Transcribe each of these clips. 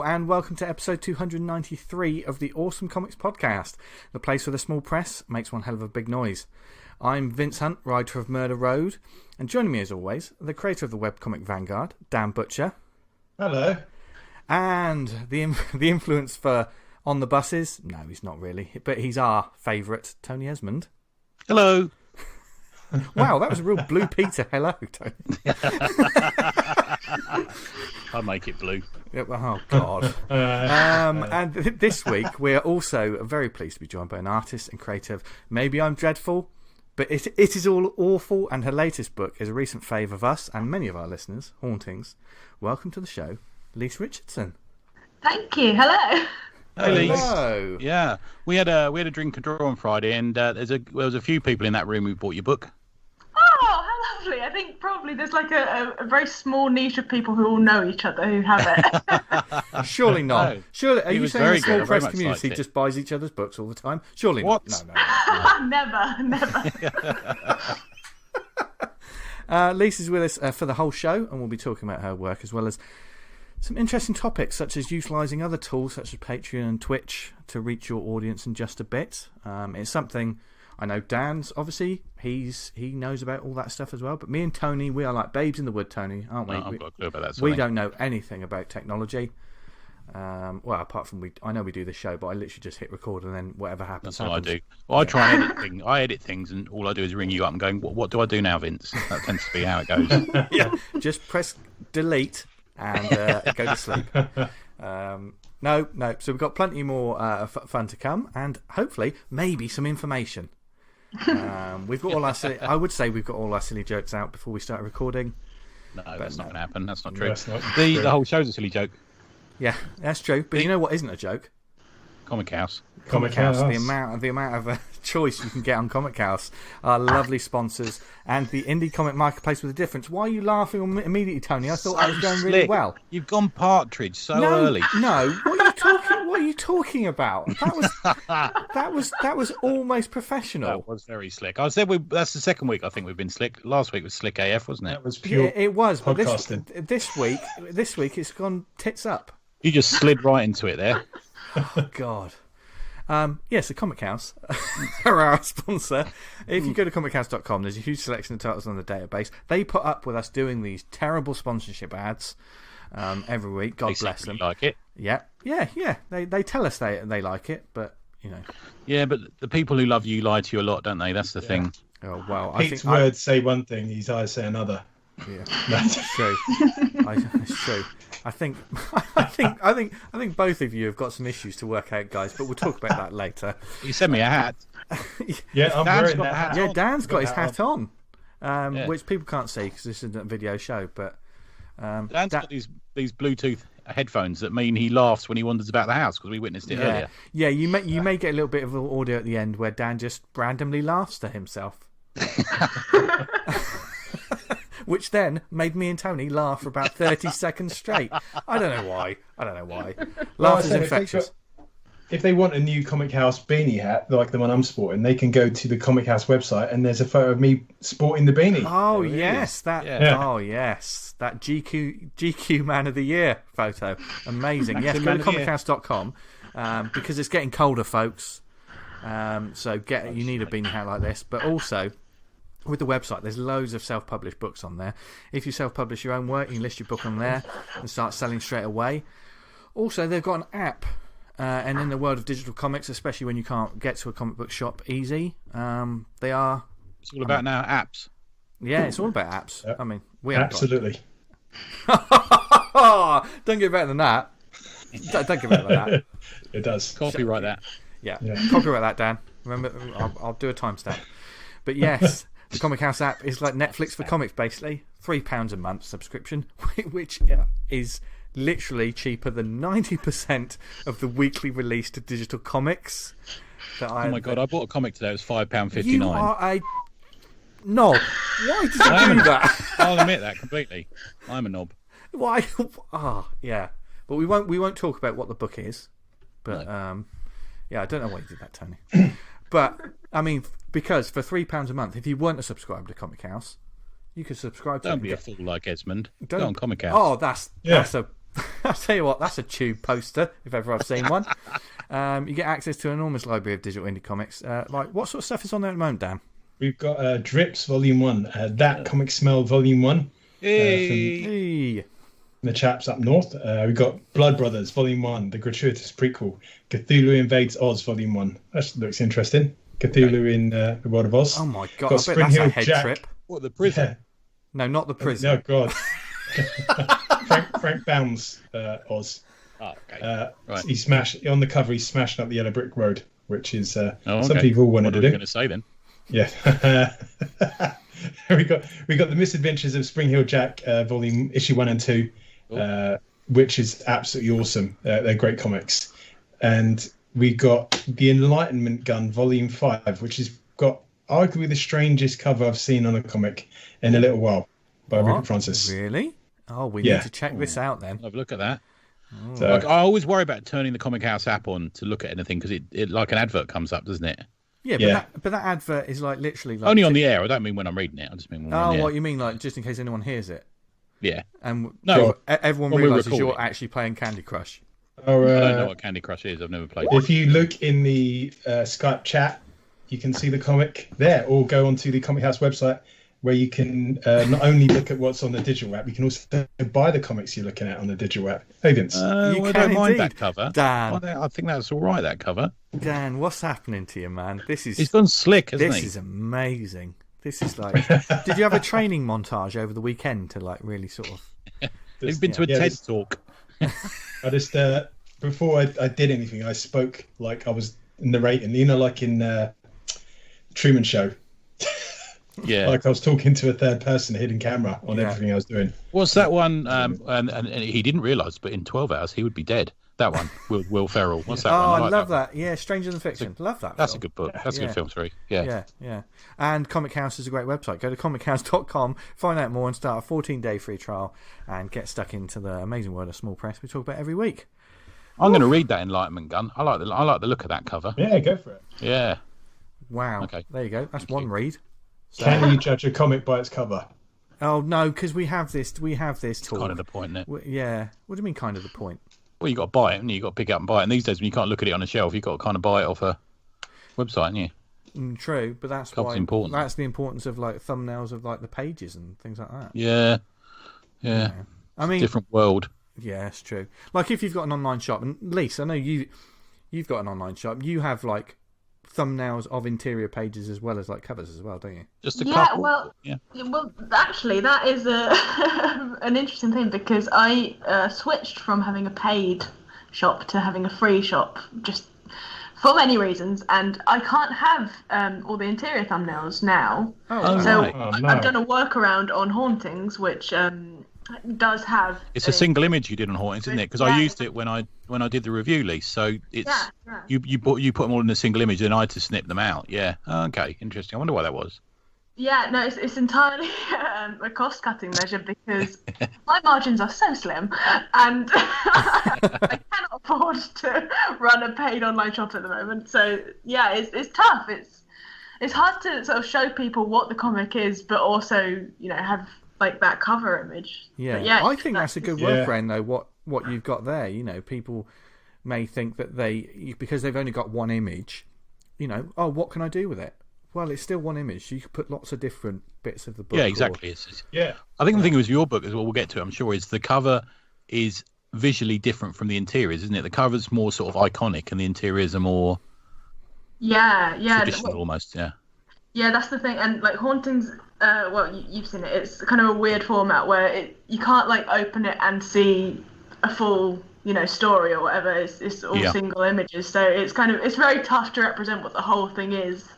and welcome to episode 293 of the Awesome Comics Podcast, the place where the small press makes one hell of a big noise. I'm Vince Hunt, writer of Murder Road, and joining me as always, the creator of the webcomic Vanguard, Dan Butcher. Hello. And the influence for On the Buses, no, he's not really, but he's our favourite, Tony Esmond. Hello. Wow, that was a real Blue Peter hello, Tony. I'll make it blue. Oh, God. And this week, we're also very pleased to be joined by an artist and creative. Maybe I'm dreadful, but it is all awful, and her latest book is a recent fave of us and many of our listeners, Hauntings. Welcome to the show, Lise Richardson. Thank you. Hello. Hey, Lise. Hello. Yeah, we had a drink and draw on Friday, and there was a few people in that room who bought your book. Oh, how lovely. I think probably there's like a very small niche of people who all know each other who have it. Surely not. No. Surely, are you saying the small good. press community just buys each other's books all the time? Surely What? not. No. Never. Lisa's with us for the whole show, and we'll be talking about her work as well as some interesting topics, such as utilising other tools such as Patreon and Twitch to reach your audience in just a bit. It's something I know Dan's, obviously, he knows about all that stuff as well. But me and Tony, we are like babes in the wood, Tony, aren't we? No, I've got a clue about that. We don't know anything about technology. Well, apart from I know we do the show, but I literally just hit record and then whatever happens. That's what I do. Well, I try and edit things. I edit things, and all I do is ring you up and going, "What do I do now, Vince?" That tends to be how it goes. Yeah, just press delete and go to sleep. No. So we've got plenty more fun to come, and hopefully, maybe some information. We've got all our I would say we've got all our silly jokes out before we start recording. No, that's not going to happen. That's not true. That's not true. The whole show's a silly joke. Yeah, that's true. But you know what isn't a joke? Comic House. Comic House. The amount of choice you can get on Comic House, our lovely sponsors, and the indie comic marketplace with a difference. Why are you laughing immediately, Tony? I thought I was going really well. You've gone partridge so early. No, what are you talking about? That was almost professional. That was very slick. I said that's the second week I think we've been slick. Last week was slick AF, wasn't it? That was pure. Yeah, it was. But podcasting. this week it's gone tits up. You just slid right into it there. Oh, God. Yes, the Comic House are our sponsor. If you go to comichouse.com, there's a huge selection of titles on the database. They put up with us doing these terrible sponsorship ads every week. God bless them. Like it. Yeah. They tell us they like it, but, you know. Yeah, but the people who love you lie to you a lot, don't they? That's the thing. Oh, well. Pete's words say one thing, his eyes say another. Yeah, that's true. It's true. I think both of you have got some issues to work out, guys. But we'll talk about that later. You sent me a hat. Yeah, I'm wearing that hat. Yeah, Dan's got his hat on, Yeah. which people can't see because this isn't a video show. But Dan's got these Bluetooth headphones that mean he laughs when he wanders about the house because we witnessed it earlier. Yeah, you may get a little bit of audio at the end where Dan just randomly laughs to himself. Which then made me and Tony laugh for about 30 seconds straight. I don't know why. Laughter's infectious. If they want a new Comic House beanie hat, like the one I'm sporting, they can go to the Comic House website and there's a photo of me sporting the beanie. Oh, yes. Oh, yes. That GQ Man of the Year photo. Amazing. Yes, go to comichouse.com because it's getting colder, folks. So you need a beanie hat like this. But also, with the website, there's loads of self-published books on there. If you self-publish your own work, you can list your book on there and start selling straight away. Also, they've got an app, and in the world of digital comics, especially when you can't get to a comic book shop easy, they are... It's all about now apps. Yeah, it's all about apps. Yep. I mean, we Absolutely. Don't get better than that. Don't get better than that. It does. Copyright that. Yeah. Copyright that, Dan. Remember, I'll do a timestamp. But yes... The Comic House app is like Netflix for comics, basically. £3 a month subscription, which is literally cheaper than 90% of the weekly released digital comics. Oh my God, I bought a comic today. It was £5.59. You are a knob. Why did you do that? I'll admit that completely. I'm a knob. Why? Oh, yeah. But we won't talk about what the book is. But yeah, I don't know why you did that, Tony. But I mean, because for £3 a month, if you weren't a subscriber to Comic House, you could subscribe to. Don't be a fool like Esmond. Go on Comic House. Oh, that's I'll tell you what, that's a tube poster, if ever I've seen one. You get access to an enormous library of digital indie comics. What sort of stuff is on there at the moment, Dan? We've got Drips Volume 1, That Comic Smell Volume 1. Hey. The chaps up north. We've got Blood Brothers Volume 1, the gratuitous prequel. Cthulhu Invades Oz Volume 1. That looks interesting. Cthulhu in the World of Oz. Oh my god, got I bet that's a head Jack. Trip. What, the prison? Yeah. No, not the prison. No, God. Frank Baum's Oz. Oh, okay. Right. He smashed on the cover. He's smashing up the yellow brick road, which is some okay. people wanted to do. What were you going to say then? Yeah. we got the Misadventures of Spring Hill Jack, volume issue 1 and 2, which is absolutely awesome. They're great comics. And we got the Enlightenment Gun volume 5, which has got arguably the strangest cover I've seen on a comic in a little while by Richard Francis. Really? Oh, we need to check this out then. Have a look at that. Oh. So, I always worry about turning the Comic House app on to look at anything because it like an advert comes up, doesn't it? Yeah, but that advert is like literally like only on the air. I don't mean when I'm reading it. I just mean when I'm on the air. What you mean, like just in case anyone hears it? Yeah. And no, everyone realises you're actually playing Candy Crush. I don't know what Candy Crush is. I've never played it. If you look in the Skype chat, you can see the comic there, or go onto the Comic House website where you can not only look at what's on the digital app, you can also buy the comics you're looking at on the digital app. Hey, Vince. I don't mind that cover. Dan. I think that's all right, that cover. Dan, what's happening to you, man? He's gone slick, hasn't he? This is amazing. This is like... Did you have a training montage over the weekend to like really sort of... You've been to a TED talk. I just, before I did anything, I spoke like I was narrating, like in Truman Show. Yeah, like I was talking to a third person, hidden camera on everything I was doing. What's that one? And he didn't realise, but in 12 hours he would be dead. That one, Will Ferrell. What's that one? I love that. Yeah, Stranger Than Fiction. Love that. That's a good book. That's a good film, sorry. Yeah. And Comic House is a great website. Go to comichouse.com, find out more, and start a 14-day free trial, and get stuck into the amazing world of small press we talk about every week. I'm going to read that Enlightenment Gun. I like the look of that cover. Yeah, go for it. Yeah. Wow. Okay. There you go. That's one read. So, can you judge a comic by its cover? Oh no, because we have this. It's talk. Kind of the point, isn't it? Yeah. What do you mean, kind of the point? Well, you got to buy it, and you got to pick it up and buy it. And these days, when you can't look at it on a shelf, you got to kind of buy it off a website, haven't you? True, but that's why important. That's the importance of like thumbnails of like the pages and things like that. Yeah. I mean, different world. Yeah, it's true. Like if you've got an online shop, and Lise, I know you've got an online shop. You have like thumbnails of interior pages as well as like covers as well, don't you? Just a couple. Well, actually, that is an interesting thing because I switched from having a paid shop to having a free shop just for many reasons, and I can't have all the interior thumbnails now. I've done a workaround on Hauntings, which does have. It's a single image you did on Hauntings, isn't it? Because I used it when I did the review, Lise. So it's you put them all in a single image, and I had to snip them out. Yeah. Okay. Interesting. I wonder why that was. Yeah. No, it's entirely a cost-cutting measure because my margins are so slim, and I cannot afford to run a paid online shop at the moment. So yeah, it's tough. It's hard to sort of show people what the comic is, but also have like that cover image. Yeah, I think that's a good workaround though. What you've got there, people may think that because they've only got one image, what can I do with it? Well, it's still one image. You could put lots of different bits of the book. Yeah, exactly. I think the thing with your book as well, we'll get to it, I'm sure, is the cover is visually different from the interiors, isn't it? The cover's more sort of iconic, and the interiors are more traditional almost. Yeah, that's the thing. And like Hauntings, you've seen it. It's kind of a weird format where you can't like open it and see a full, story or whatever. It's all single images. So it's very tough to represent what the whole thing is.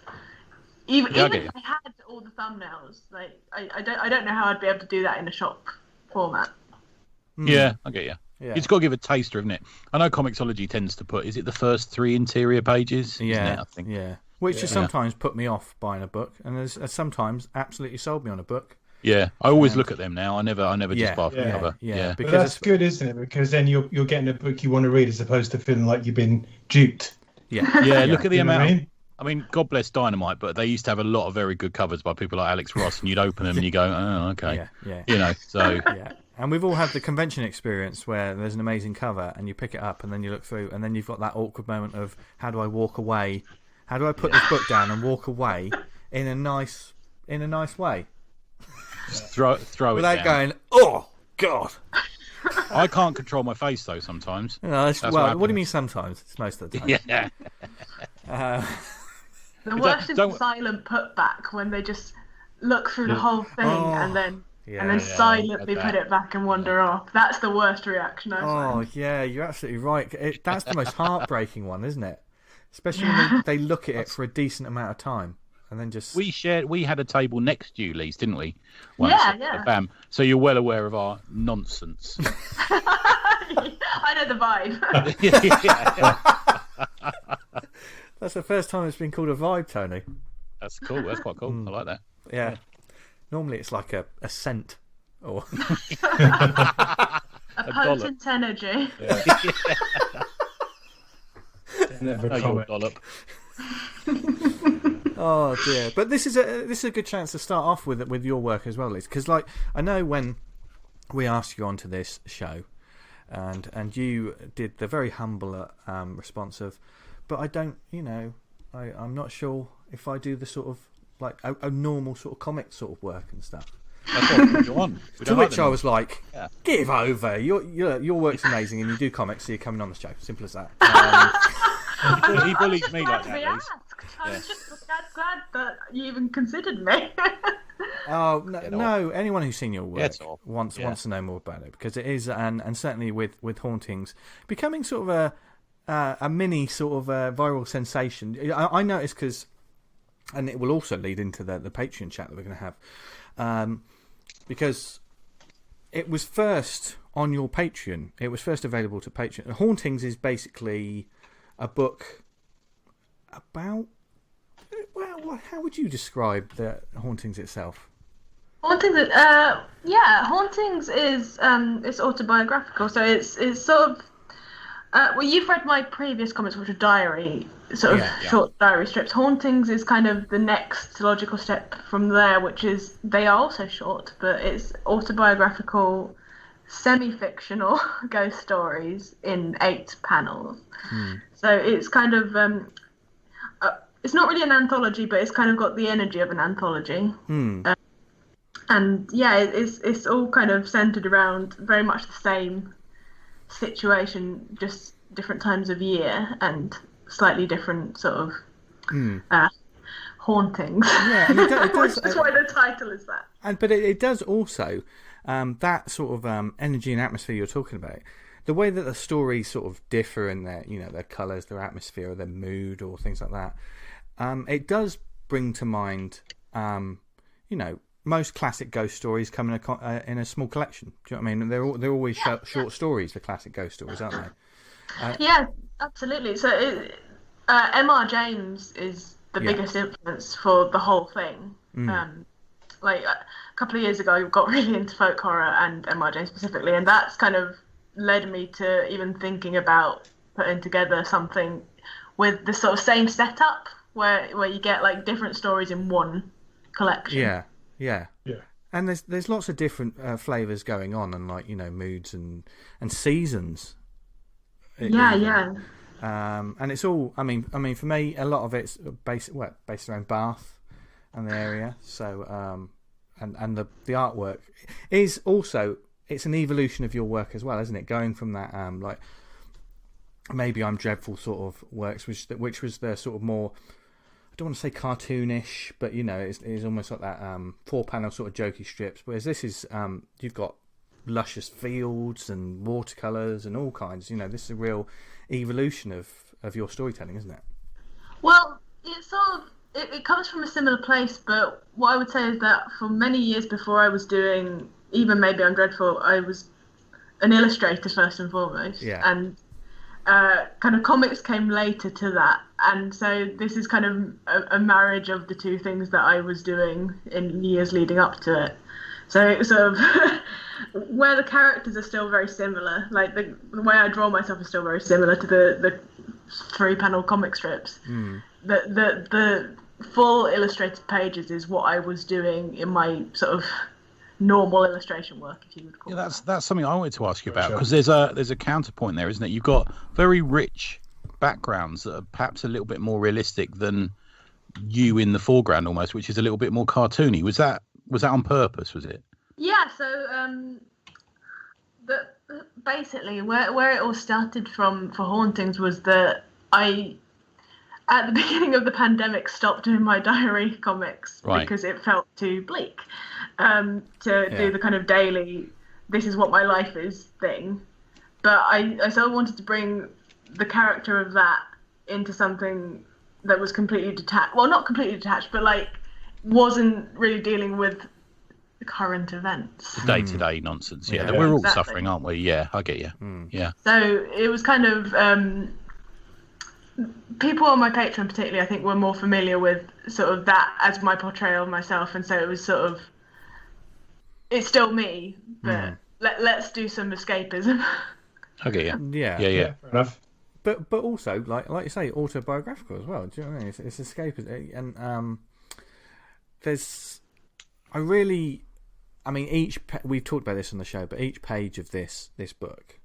Even if I had all the thumbnails, like I don't know how I'd be able to do that in a shop format. Yeah, I get you. Yeah. It's got to give a taster, isn't it? I know Comixology tends to put, is it the first 3 interior pages? Yeah, I think. Yeah. Which has sometimes put me off buying a book, and has sometimes absolutely sold me on a book. Yeah, I always look at them now. I never just buy the cover. Yeah, because that's good, isn't it? Because then you're getting a book you want to read as opposed to feeling like you've been duped. Yeah. Look at the amount. I mean, God bless Dynamite, but they used to have a lot of very good covers by people like Alex Ross, and you'd open them and you go, oh, okay. Yeah. So. And we've all had the convention experience where there's an amazing cover and you pick it up and then you look through and then you've got that awkward moment of how do I walk away? How do I put this book down and walk away in a nice way? Just throw it without down. Going, oh God. I can't control my face though sometimes. No, what do you mean sometimes? It's most of the time. Yeah. The worst is the silent putback when they just look through the whole thing and then silently put it back and wander off. That's the worst reaction I've found. Yeah, you're absolutely right. That's the most heartbreaking one, isn't it? Especially when they look at it for a decent amount of time and then just. We had a table next to you, Lise, didn't we? Yeah. Bam. So you're well aware of our nonsense. I know the vibe. That's the first time it's been called a vibe, Tony. That's cool. That's quite cool. I like that. Yeah. Normally it's like a scent or a potent energy. Yeah. Never dollop. Oh dear! But this is a good chance to start off with your work as well, Liz, because like I know when we asked you onto this show, and you did the very humble response of, but I don't, I'm not sure if I do the sort of like a normal sort of comic sort of work and stuff. To which I was like, give over. Your work's amazing and you do comics, so you're coming on the show. Simple as that. He bullies me like that, Lise. I was just glad that you even considered me. Oh no! Anyone who's seen your work wants to know more about it, because it is, and certainly with Hauntings becoming sort of a mini sort of viral sensation. I noticed because, and it will also lead into the Patreon chat that we're going to have, because it was first on your Patreon. It was first available to Patreon. Hauntings is basically a book about. Well, how would you describe the Hauntings itself? Hauntings, Hauntings is it's autobiographical, so it's sort of. Well, you've read my previous comics, which are diary, short diary strips. Hauntings is kind of the next logical step from there, which is they are also short, but it's autobiographical, semi-fictional ghost stories in 8 panels. So it's kind of it's not really an anthology, but it's kind of got the energy of an anthology. And yeah, it's all kind of centered around very much the same situation, just different times of year and slightly different sort of hauntings. Yeah, and it does, that's why the title is that. But it does also that sort of energy and atmosphere you're talking about. The way that the stories sort of differ in their colours, their atmosphere, or their mood, or things like that. It does bring to mind, most classic ghost stories come in a small collection. Do you know what I mean? They're always short stories, the classic ghost stories, aren't they? Yeah, absolutely. So M.R. James is the biggest influence for the whole thing. Like a couple of years ago, I got really into folk horror and M.R. James specifically, and that's kind of led me to even thinking about putting together something with the sort of same setup where you get like different stories in one collection. Yeah. And there's lots of different flavours going on, and like moods and seasons. And it's all. I mean, for me, a lot of it's based around Bath and the area. So and the artwork is also, it's an evolution of your work as well, isn't it? Going from that like Maybe I'm Dreadful sort of works, which was the sort of more, I don't want to say cartoonish, but it's almost like that 4-panel sort of jokey strips. Whereas this is you've got luscious fields and watercolours and all kinds. This is a real evolution of your storytelling, isn't it? Well, it's sort of it comes from a similar place, but what I would say is that for many years before I was doing even Maybe I'm Dreadful, I was an illustrator first and foremost, and kind of comics came later to that, and so this is kind of a marriage of the two things that I was doing in years leading up to it. So it's sort of where the characters are still very similar, like the way I draw myself is still very similar to the 3-panel comic strips. The full illustrated pages is what I was doing in my sort of normal illustration work, if you would call it. That's something I wanted to ask you about, because there's a counterpoint there, isn't it? You've got very rich backgrounds that are perhaps a little bit more realistic than you in the foreground almost, which is a little bit more cartoony. Was that on purpose? Was it? Yeah. So basically where it all started from for Hauntings was that I, at the beginning of the pandemic, stopped doing my diary comics because it felt too bleak to do the kind of daily, this is what my life is thing. But I still wanted to bring the character of that into something that was completely detached. Well, not completely detached, but like wasn't really dealing with the current events. The day-to-day nonsense. Yeah, we're all suffering, aren't we? Yeah, I get you. Yeah. So it was kind of... people on my Patreon particularly, I think, were more familiar with sort of that as my portrayal of myself, and so it was sort of, it's still me, but let's do some escapism. Okay, yeah. Fair enough. But also, like you say, autobiographical as well. Do you know what I mean? It's escapism, and we've talked about this on the show, but each page of this book,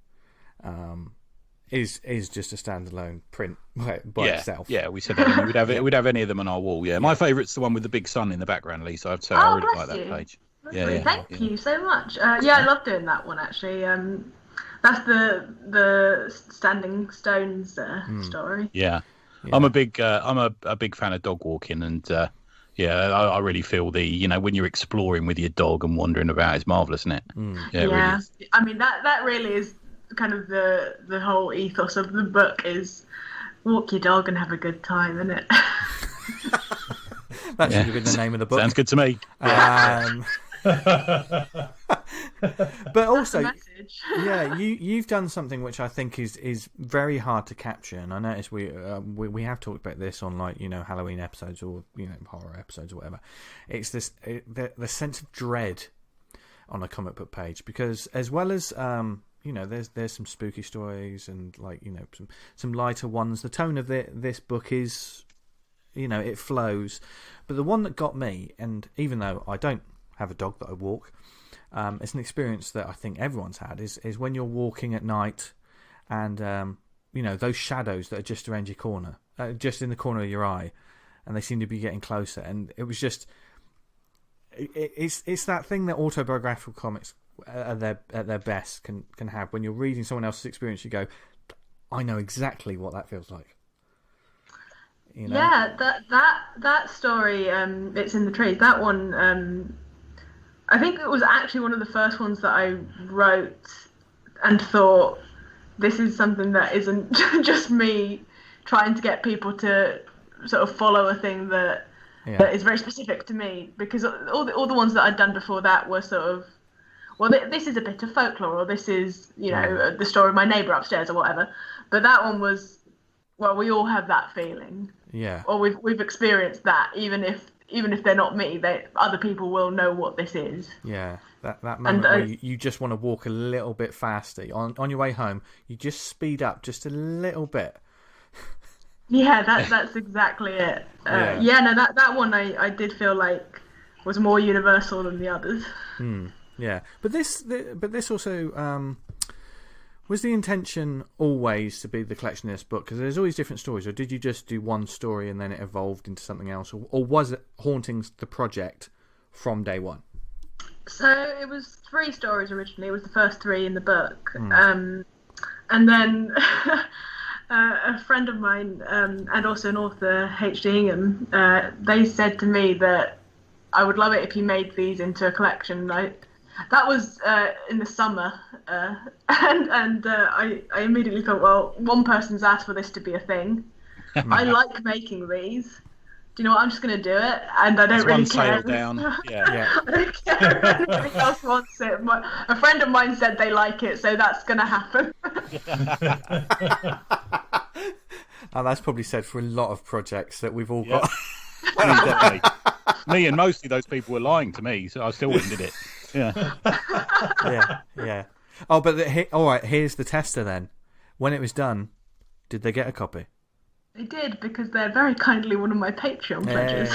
is just a standalone print by itself. Yeah, we said that. We'd have any of them on our wall. Yeah, my favourite's the one with the big sun in the background, Lise. I really like that page. Thank you so much. I love doing that one actually. That's the Standing Stones story. Yeah. I'm a big fan of dog walking, and I really feel when you're exploring with your dog and wandering about, it's marvellous, isn't it? Yeah, really is. I mean that really is kind of the whole ethos of the book, is walk your dog and have a good time, isn't it? That should have been the name of the book. Sounds good to me. But also, you've done something which I think is very hard to capture, and I noticed we have talked about this on Halloween episodes or horror episodes or whatever. It's this the sense of dread on a comic book page, because as well as there's some spooky stories and some lighter ones. The tone of this book is, it flows. But the one that got me, and even though I don't have a dog that I walk, it's an experience that I think everyone's had, is when you're walking at night and those shadows that are just around your corner, just in the corner of your eye, and they seem to be getting closer. And it was just, it's that thing that autobiographical comics at their best can have. When you're reading someone else's experience, you go, I know exactly what that feels like. Yeah, that story, It's in the Trees, that one, I think it was actually one of the first ones that I wrote and thought, this is something that isn't just me trying to get people to sort of follow a thing that is very specific to me, because all the ones that I'd done before that were sort of, well, this is a bit of folklore, or this is, the story of my neighbour upstairs or whatever. But that one was, well, we all have that feeling. Yeah. Or we've experienced that, even if they're not me, other people will know what this is. Yeah. That moment where you just want to walk a little bit faster. On your way home, you just speed up just a little bit. Yeah, that's exactly it. That one I did feel like was more universal than the others. Yeah, but this also was the intention always to be the collection of this book, because there's always different stories, or did you just do one story and then it evolved into something else, or was it Hauntings the project from day one? So it was 3 stories originally. It was the first 3 in the book, and then a friend of mine and also an author, H.D. Ingham, they said to me that I would love it if you made these into a collection. That was in the summer, and I immediately thought, well, one person's asked for this to be a thing. I like making these. Do you know what? I'm just going to do it, and I don't really care. One sale down. Yeah. I don't care if anybody else wants it. A friend of mine said they like it, so that's going to happen. And that's probably said for a lot of projects that we've all got. Me and mostly those people were lying to me, so I still wouldn't did it. Yeah. Oh, but all right. Here's the tester then. When it was done, did they get a copy? They did, because they're very kindly one of my Patreon pledges.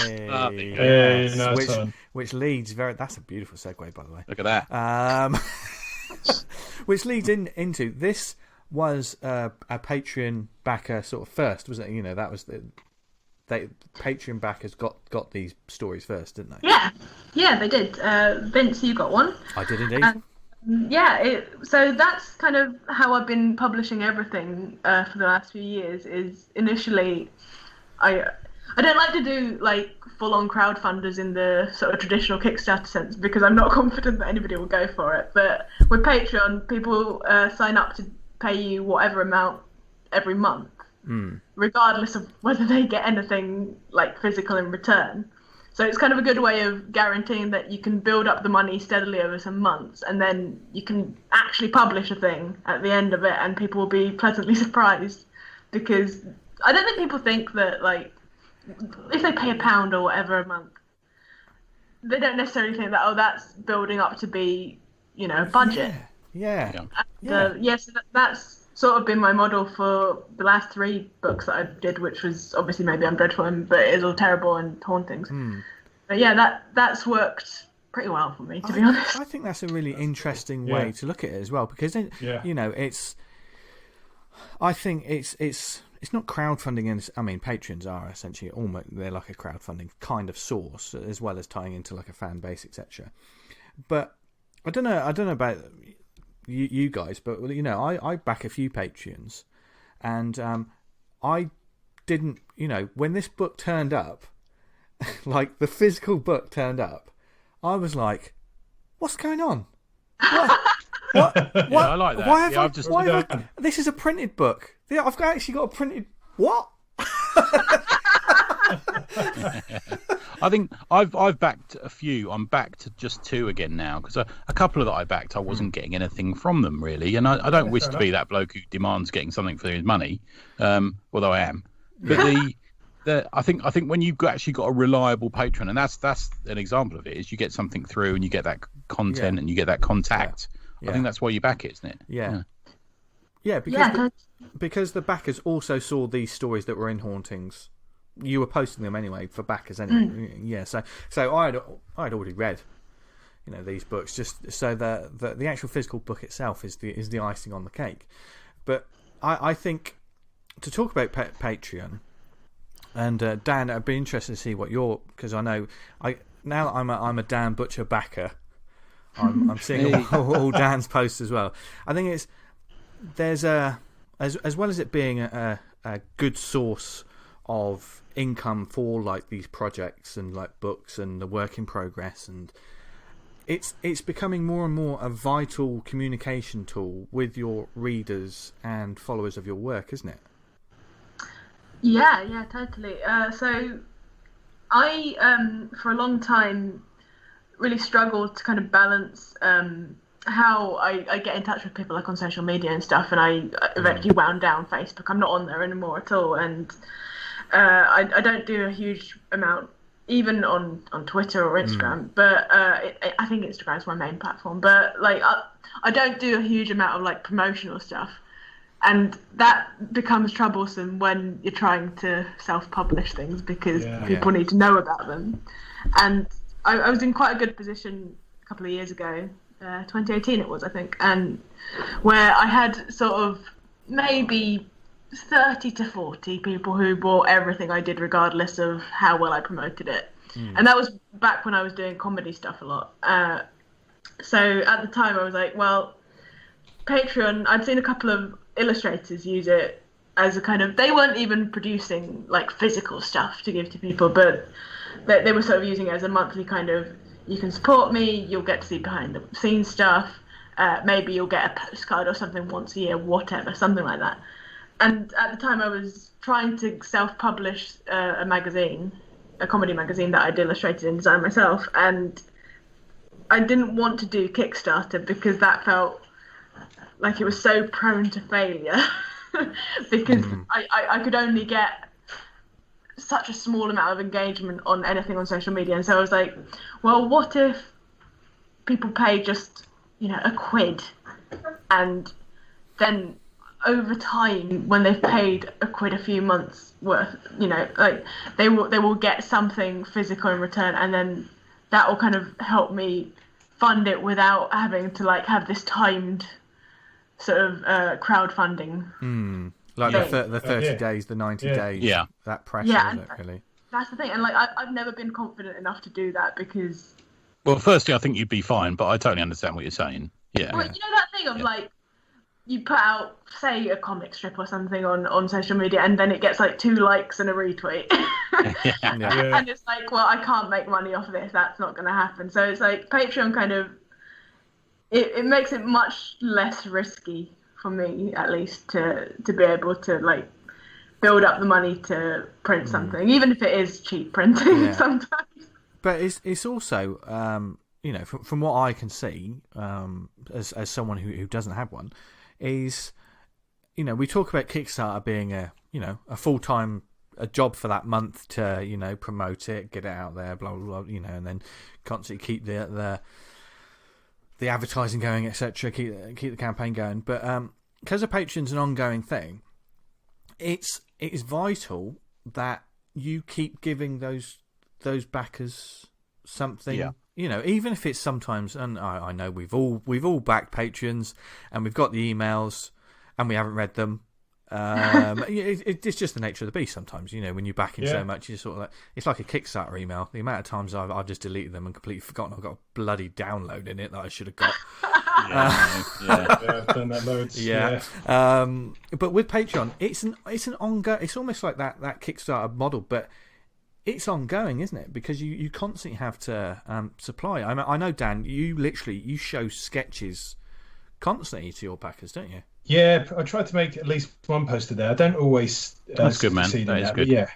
Yes. Which leads that's a beautiful segue, by the way. Look at that. Which leads into this was a Patreon backer sort of first, wasn't it? That was Patreon backers got these stories first, didn't they? Yeah, they did. Vince, you got one. I did indeed. So that's kind of how I've been publishing everything for the last few years. Is initially, I don't like to do like full-on crowdfunders in the sort of traditional Kickstarter sense, because I'm not confident that anybody will go for it. But with Patreon, people sign up to pay you whatever amount every month, regardless of whether they get anything like physical in return. So it's kind of a good way of guaranteeing that you can build up the money steadily over some months, and then you can actually publish a thing at the end of it, and people will be pleasantly surprised. Because I don't think people think that, like, if they pay £1 or whatever a month, they don't necessarily think that, that's building up to be, a budget. So that's sort of been my model for the last 3 books that I did, which was obviously Maybe I'm Dreadful, but It Is All Terrible and Hauntings. But that's worked pretty well for me, to be honest. I think that's a really interesting way to look at it as well, because I think it's not crowdfunding, and I mean Patrons are essentially they're like a crowdfunding kind of source, as well as tying into like a fan base, etc. But I don't know about you guys, but I back a few Patreons, and I didn't, when this book turned up, like the physical book turned up, I was like, what's going on? What? I like that. This is a printed book. I've actually got a printed what? I think I've backed a few. I'm back to just 2 again now, because a couple of that I backed, I wasn't getting anything from them really, and I don't wish to be that bloke who demands getting something for his money, although I am. But I think when you've actually got a reliable patron, and that's an example of it, is you get something through and you get that content and you get that contact. I think that's why you back it, isn't it? Yeah, because the backers also saw these stories that were in Hauntings. You were posting them anyway for backers anyway. So I'd already read these books, just so the actual physical book itself is the icing on the cake. But I think to talk about Patreon, and Dan, I'd be interested to see what because I know now that I'm a Dan Butcher backer, I'm seeing all Dan's posts as well. I think there's as well as it being a good source of income for like these projects and like books and the work in progress, and it's becoming more and more a vital communication tool with your readers and followers of your work, isn't it? Yeah, totally. So I for a long time really struggled to kind of balance how I get in touch with people like on social media and stuff, and I eventually wound down Facebook. I'm not on there anymore at all, and I don't do a huge amount even on Twitter or Instagram, but I think Instagram's my main platform. But like I don't do a huge amount of like promotional stuff, and that becomes troublesome when you're trying to self-publish things, because people need to know about them. And I was in quite a good position a couple of years ago, 2018 it was, I think, and where I had sort of maybe 30 to 40 people who bought everything I did, regardless of how well I promoted it. And that was back when I was doing comedy stuff a lot. So at the time I was like, well, Patreon, I'd seen a couple of illustrators use it as a kind of, they weren't even producing like physical stuff to give to people, but they were sort of using it as a monthly kind of, you can support me, you'll get to see behind the scenes stuff, maybe you'll get a postcard or something once a year, whatever, something like that. And at the time I was trying to self-publish a magazine, a comedy magazine that I'd illustrated and designed myself, and I didn't want to do Kickstarter because that felt like it was so prone to failure because I could only get such a small amount of engagement on anything on social media. And so I was like, well, what if people pay just, £1, and then over time, when they've paid £1 a few months worth, like they will get something physical in return, and then that will kind of help me fund it without having to like have this timed sort of crowdfunding. Like the 30 days, the 90 days. Yeah. That pressure, isn't it, really? That's the thing. And like I've never been confident enough to do that because... Well, firstly, I think you'd be fine, but I totally understand what you're saying. Yeah. Well, you know that thing of like, you put out, say, a comic strip or something on social media, and then it gets like 2 likes and a retweet. And it's like, well, I can't make money off of this. That's not going to happen. So it's like Patreon kind of, it makes it much less risky for me, at least, to be able to like build up the money to print something, even if it is cheap printing sometimes. But it's also, from what I can see, as someone who doesn't have one, is, we talk about Kickstarter being a full-time job for that month to, promote it, get it out there, blah, blah, blah, and then constantly keep the advertising going, etc., keep the campaign going. But because a Patreon's an ongoing thing, it is vital that you keep giving those backers something. Even if it's sometimes, and I know we've all backed Patreons and we've got the emails and we haven't read them. It's just the nature of the beast sometimes. When you're backing so much, you're sort of like, it's like a Kickstarter email. The amount of times I've just deleted them and completely forgotten I've got a bloody download in it that I should have got. I've done that loads. But with Patreon, it's an ongoing. It's almost like that Kickstarter model, but it's ongoing, isn't it? Because you constantly have to supply. I know, Dan, you show sketches constantly to your backers, don't you? Yeah, I try to make at least one post a day. I don't always that's good, man. That is good. Yeah.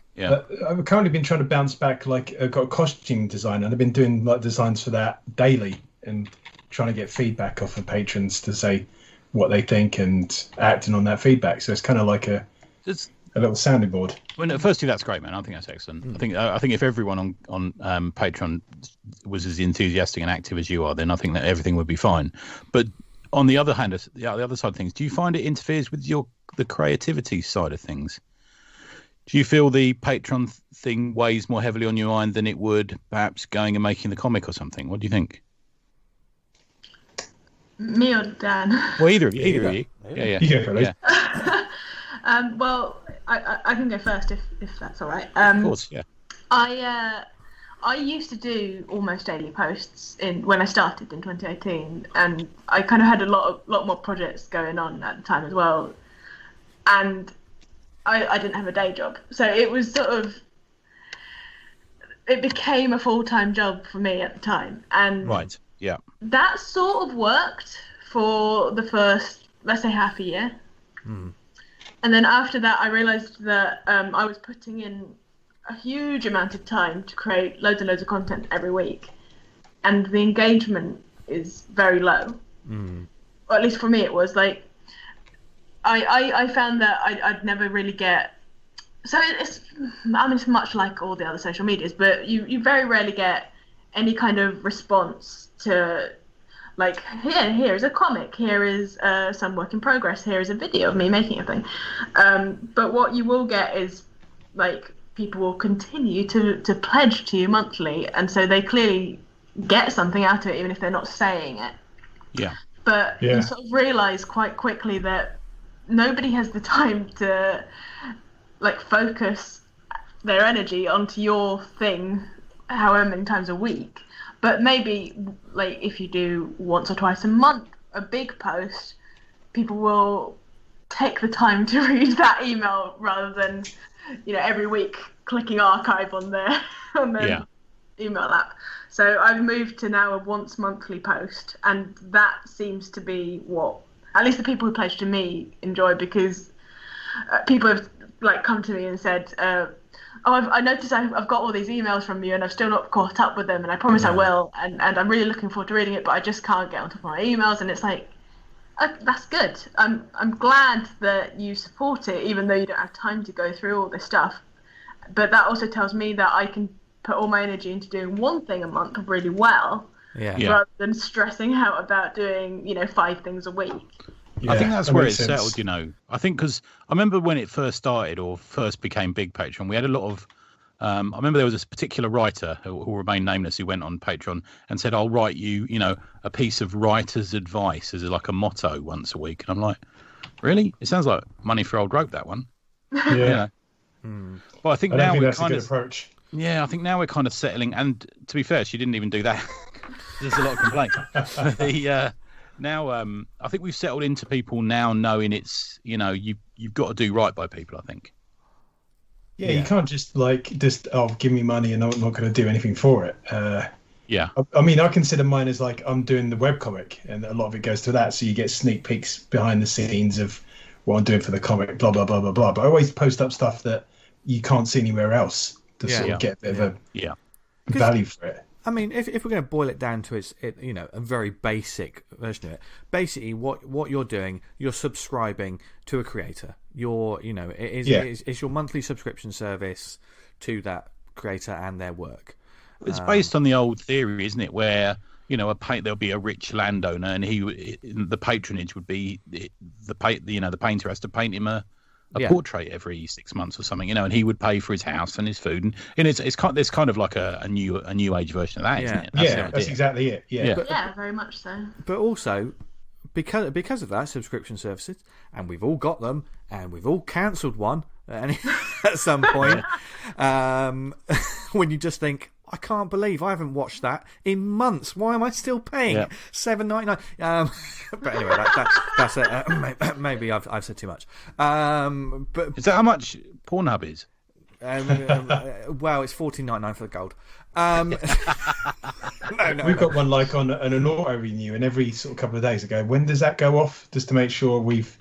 I've currently been trying to bounce back. Like, I've got a costume designer, and I've been doing like designs for that daily and trying to get feedback off of patrons to say what they think and acting on that feedback. So it's kind of like a little sounding board. Well, firstly, that's great, man. I think that's excellent. I think if everyone on Patreon was as enthusiastic and active as you are, then I think that everything would be fine. But on the other hand, the other side of things, do you find it interferes with the creativity side of things? Do you feel the Patreon thing weighs more heavily on your mind than it would perhaps going and making the comic or something? What do you think? Me or Dan? Well, either of you. Yeah. Well, I can go first if that's all right. Of course, yeah. I used to do almost daily posts when I started in 2018, and I kind of had a lot more projects going on at the time as well, and I didn't have a day job, so it was it became a full-time job for me at the time, and right, yeah, that sort of worked for the first, let's say, half a year, and then after that I realised that I was putting in a huge amount of time to create loads and loads of content every week, and the engagement is very low. Or at least for me it was. Like I found that I'd never really get, so it's much like all the other social medias, but you very rarely get any kind of response to, like, here is a comic, here is some work in progress, here is a video of me making a thing, but what you will get is like people will continue to pledge to you monthly, and so they clearly get something out of it even if they're not saying it. But you sort of realize quite quickly that nobody has the time to like focus their energy onto your thing however many times a week, but maybe like if you do once or twice a month a big post, people will take the time to read that email rather than every week clicking archive on their email app. So I've moved to now a once monthly post, and that seems to be what at least the people who pledge to me enjoy, because people have like come to me and said, I noticed I've got all these emails from you and I've still not caught up with them, and I promise I will, and I'm really looking forward to reading it, but I just can't get onto my emails. And it's like, that's good. I'm glad that you support it, even though you don't have time to go through all this stuff. But that also tells me that I can put all my energy into doing one thing a month really well, rather than stressing out about doing 5 things a week. I think that's where it settled, you know. I think because I remember when it first started or first became big Patreon, we had a lot of. I remember there was this particular writer who will remain nameless who went on Patreon and said, "I'll write you, you know, a piece of writer's advice as like a motto once a week." And I'm like, "Really? It sounds like money for old rope, that one." Yeah. You know? But I think now we're that's kind a good of approach. Yeah, I think now we're kind of settling. And to be fair, she didn't even do that. There's a lot of complaints. Now, I think we've settled into people now knowing it's, you know, you've got to do right by people, I think. Yeah, you can't just give me money and I'm not going to do anything for it. Yeah. I mean, I consider mine as like I'm doing the webcomic and a lot of it goes to that. So you get sneak peeks behind the scenes of what I'm doing for the comic, blah, blah, blah, blah, blah. But I always post up stuff that you can't see anywhere else to sort of get a bit of a value for it. I mean, if we're going to boil it down to a very basic version of it, basically what you're doing, you're subscribing to a creator. It's your monthly subscription service to that creator and their work. It's based on the old theory, isn't it? Where there'll be a rich landowner, and the patronage would be the painter has to paint him a portrait every 6 months or something, and he would pay for his house and his food, and there's kind of like a new age version of that, isn't it? That's exactly it. Yeah, very much so. But also, because of that, subscription services, and we've all got them, and we've all cancelled one at some point. When you just think, I can't believe I haven't watched that in months. Why am I still paying $7.99? But anyway, that's it. Maybe I've said too much. But is that how much Pornhub is? Well, it's $14.99 for the gold. No. We've got one like on an auto renew, and every sort of couple of days I go, when does that go off? Just to make sure we've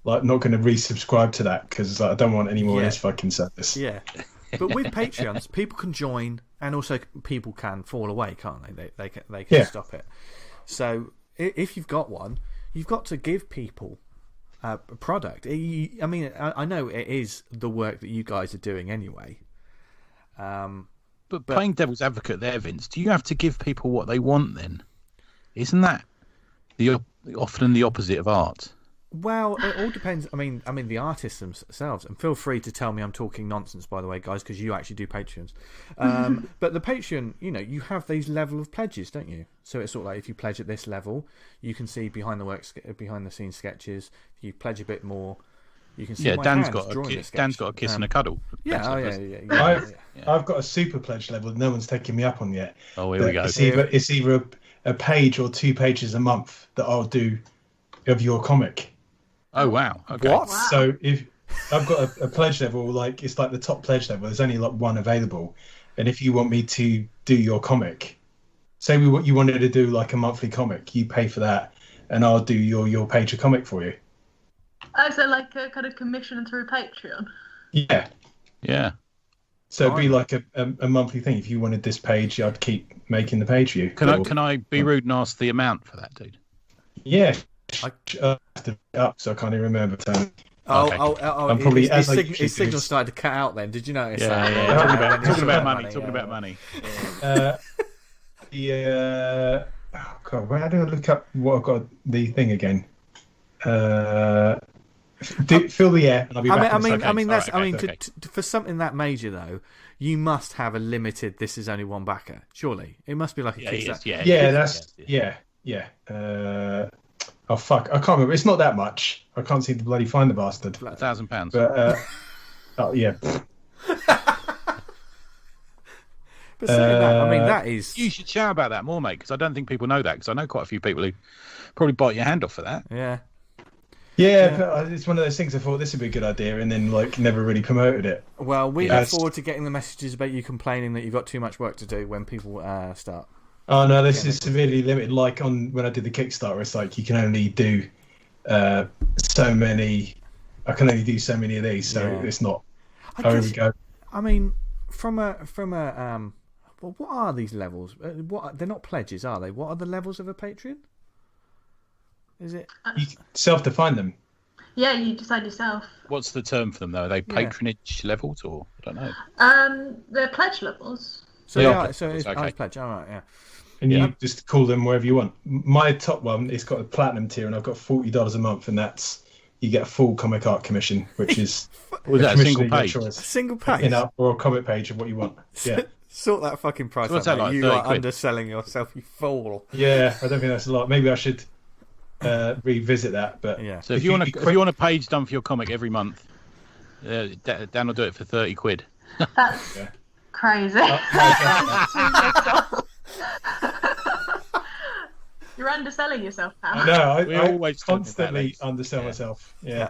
not going to resubscribe to that because I don't want any more of this fucking service. Yeah. But with Patreons, people can join, and also people can fall away, can't they? They can stop it. So if you've got one, you've got to give people a product. I mean, I know it is the work that you guys are doing anyway. But playing devil's advocate there, Vince, do you have to give people what they want then? Isn't that often the opposite of art? Well, it all depends. I mean, the artists themselves, and feel free to tell me I'm talking nonsense, by the way, guys, because you actually do Patreons. But the Patreon, you have these level of pledges, don't you? So it's sort of like if you pledge at this level, you can see behind the scenes sketches. If you pledge a bit more, you can see. Yeah, Dan's got a kiss and a cuddle. I've got a super pledge level that no one's taken me up on yet. Oh, here we go. It's either a page or 2 pages a month that I'll do of your comic. Oh wow! Okay. What? Wow. So if I've got a pledge level, it's like the top pledge level. There's only like one available, and if you want me to do your comic, say you wanted to do like a monthly comic, you pay for that, and I'll do your page of comic for you. Oh, so like a kind of commission through Patreon. Yeah. So it'd be like a monthly thing. If you wanted this page, I'd keep making the page for you. Can I be rude and ask the amount for that, dude? Yeah. I have to up, so I can't even remember. I'm probably his signal started to cut out. Then did you notice? Yeah. Talking about money. Oh God, where do I look up what I've got the thing again? Fill the air, and I'll be back. For something that major though, you must have a limited. This is only one backer. Surely it must be like a Kickstarter. Oh fuck! I can't remember. It's not that much. I can't seem to bloody find the bastard. £1,000. But yeah. But saying that, that is. You should shout about that more, mate, because I don't think people know that. Because I know quite a few people who probably bite your hand off for that. Yeah. Yeah, but it's one of those things. I thought this would be a good idea, and then never really promoted it. Well, we look forward to getting the messages about you complaining that you've got too much work to do when people start. Oh no, this is severely limited. Like when I did the Kickstarter, it's like you can only do so many. I can only do so many of these, so it's not. Here we go. I mean, from a well, what are these levels? They're not pledges, are they? What are the levels of a Patreon? Is it? You self-define them. Yeah, you decide yourself. What's the term for them though? Are they patronage levels, or I don't know? They're pledge levels. So it's pledge. All right, yeah. and you just call them wherever you want. My top one, it's got a platinum tier, and I've got $40 a month, and you get a full comic art commission, which is was that a single page? A single page, or a comic page of what you want. Yeah. Sort that fucking price out. Like, you are underselling yourself, you fool. Yeah, I don't think that's a lot. Maybe I should revisit that. But yeah. So if you want a page done for your comic every month, Dan will do it for £30. That's crazy. You're underselling yourself, pal. No, I always constantly undersell myself. Yeah.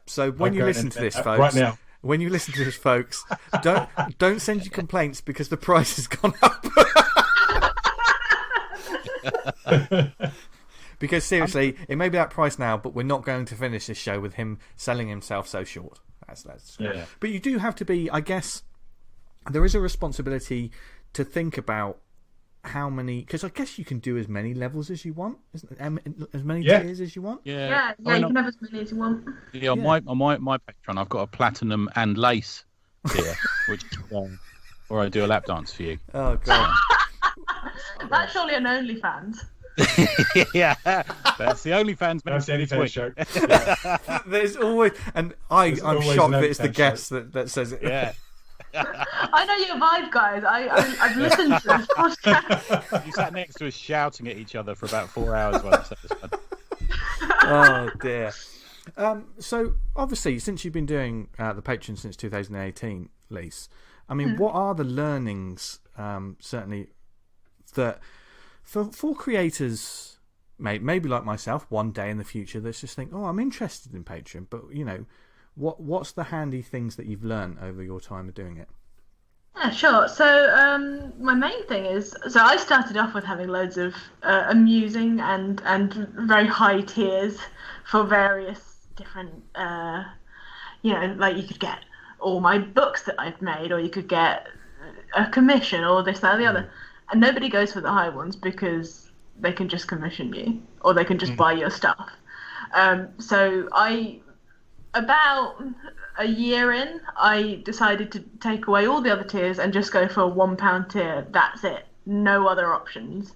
So when you listen to this, folks, right now. When you listen to this, folks, don't send your complaints because the price has gone up. Because seriously, it may be that price now, but we're not going to finish this show with him selling himself so short. That's But you do have to be, I guess, there is a responsibility to think about how many, because I guess you can do as many levels as you want, as many tiers as you want. Yeah, you can have as many as you want. Yeah, on my Patreon, I've got a platinum and lace tier, which where I do a lap dance for you. Oh god, that's surely an OnlyFans. Yeah, that's the OnlyFans. That's the OnlyFans show. There's always, and I'm shocked that it's the guest that says it. Yeah. I know your vibe, guys. I've listened to this podcast. You sat next to us shouting at each other for about 4 hours while I said this one. Oh dear. So obviously, since you've been doing the Patreon since 2018, Lise, I mean, what are the learnings? Certainly, that for creators, maybe like myself, one day in the future, that's just think, I'm interested in Patreon, but what's the handy things that you've learned over your time of doing it? Yeah, sure. So my main thing is, I started off with having loads of amusing and very high tiers for various different, like you could get all my books that I've made, or you could get a commission, or this, that, or the other. And nobody goes for the high ones because they can just commission you, or they can just buy your stuff. So about a year in, I decided to take away all the other tiers and just go for a £1 tier. That's it. No other options.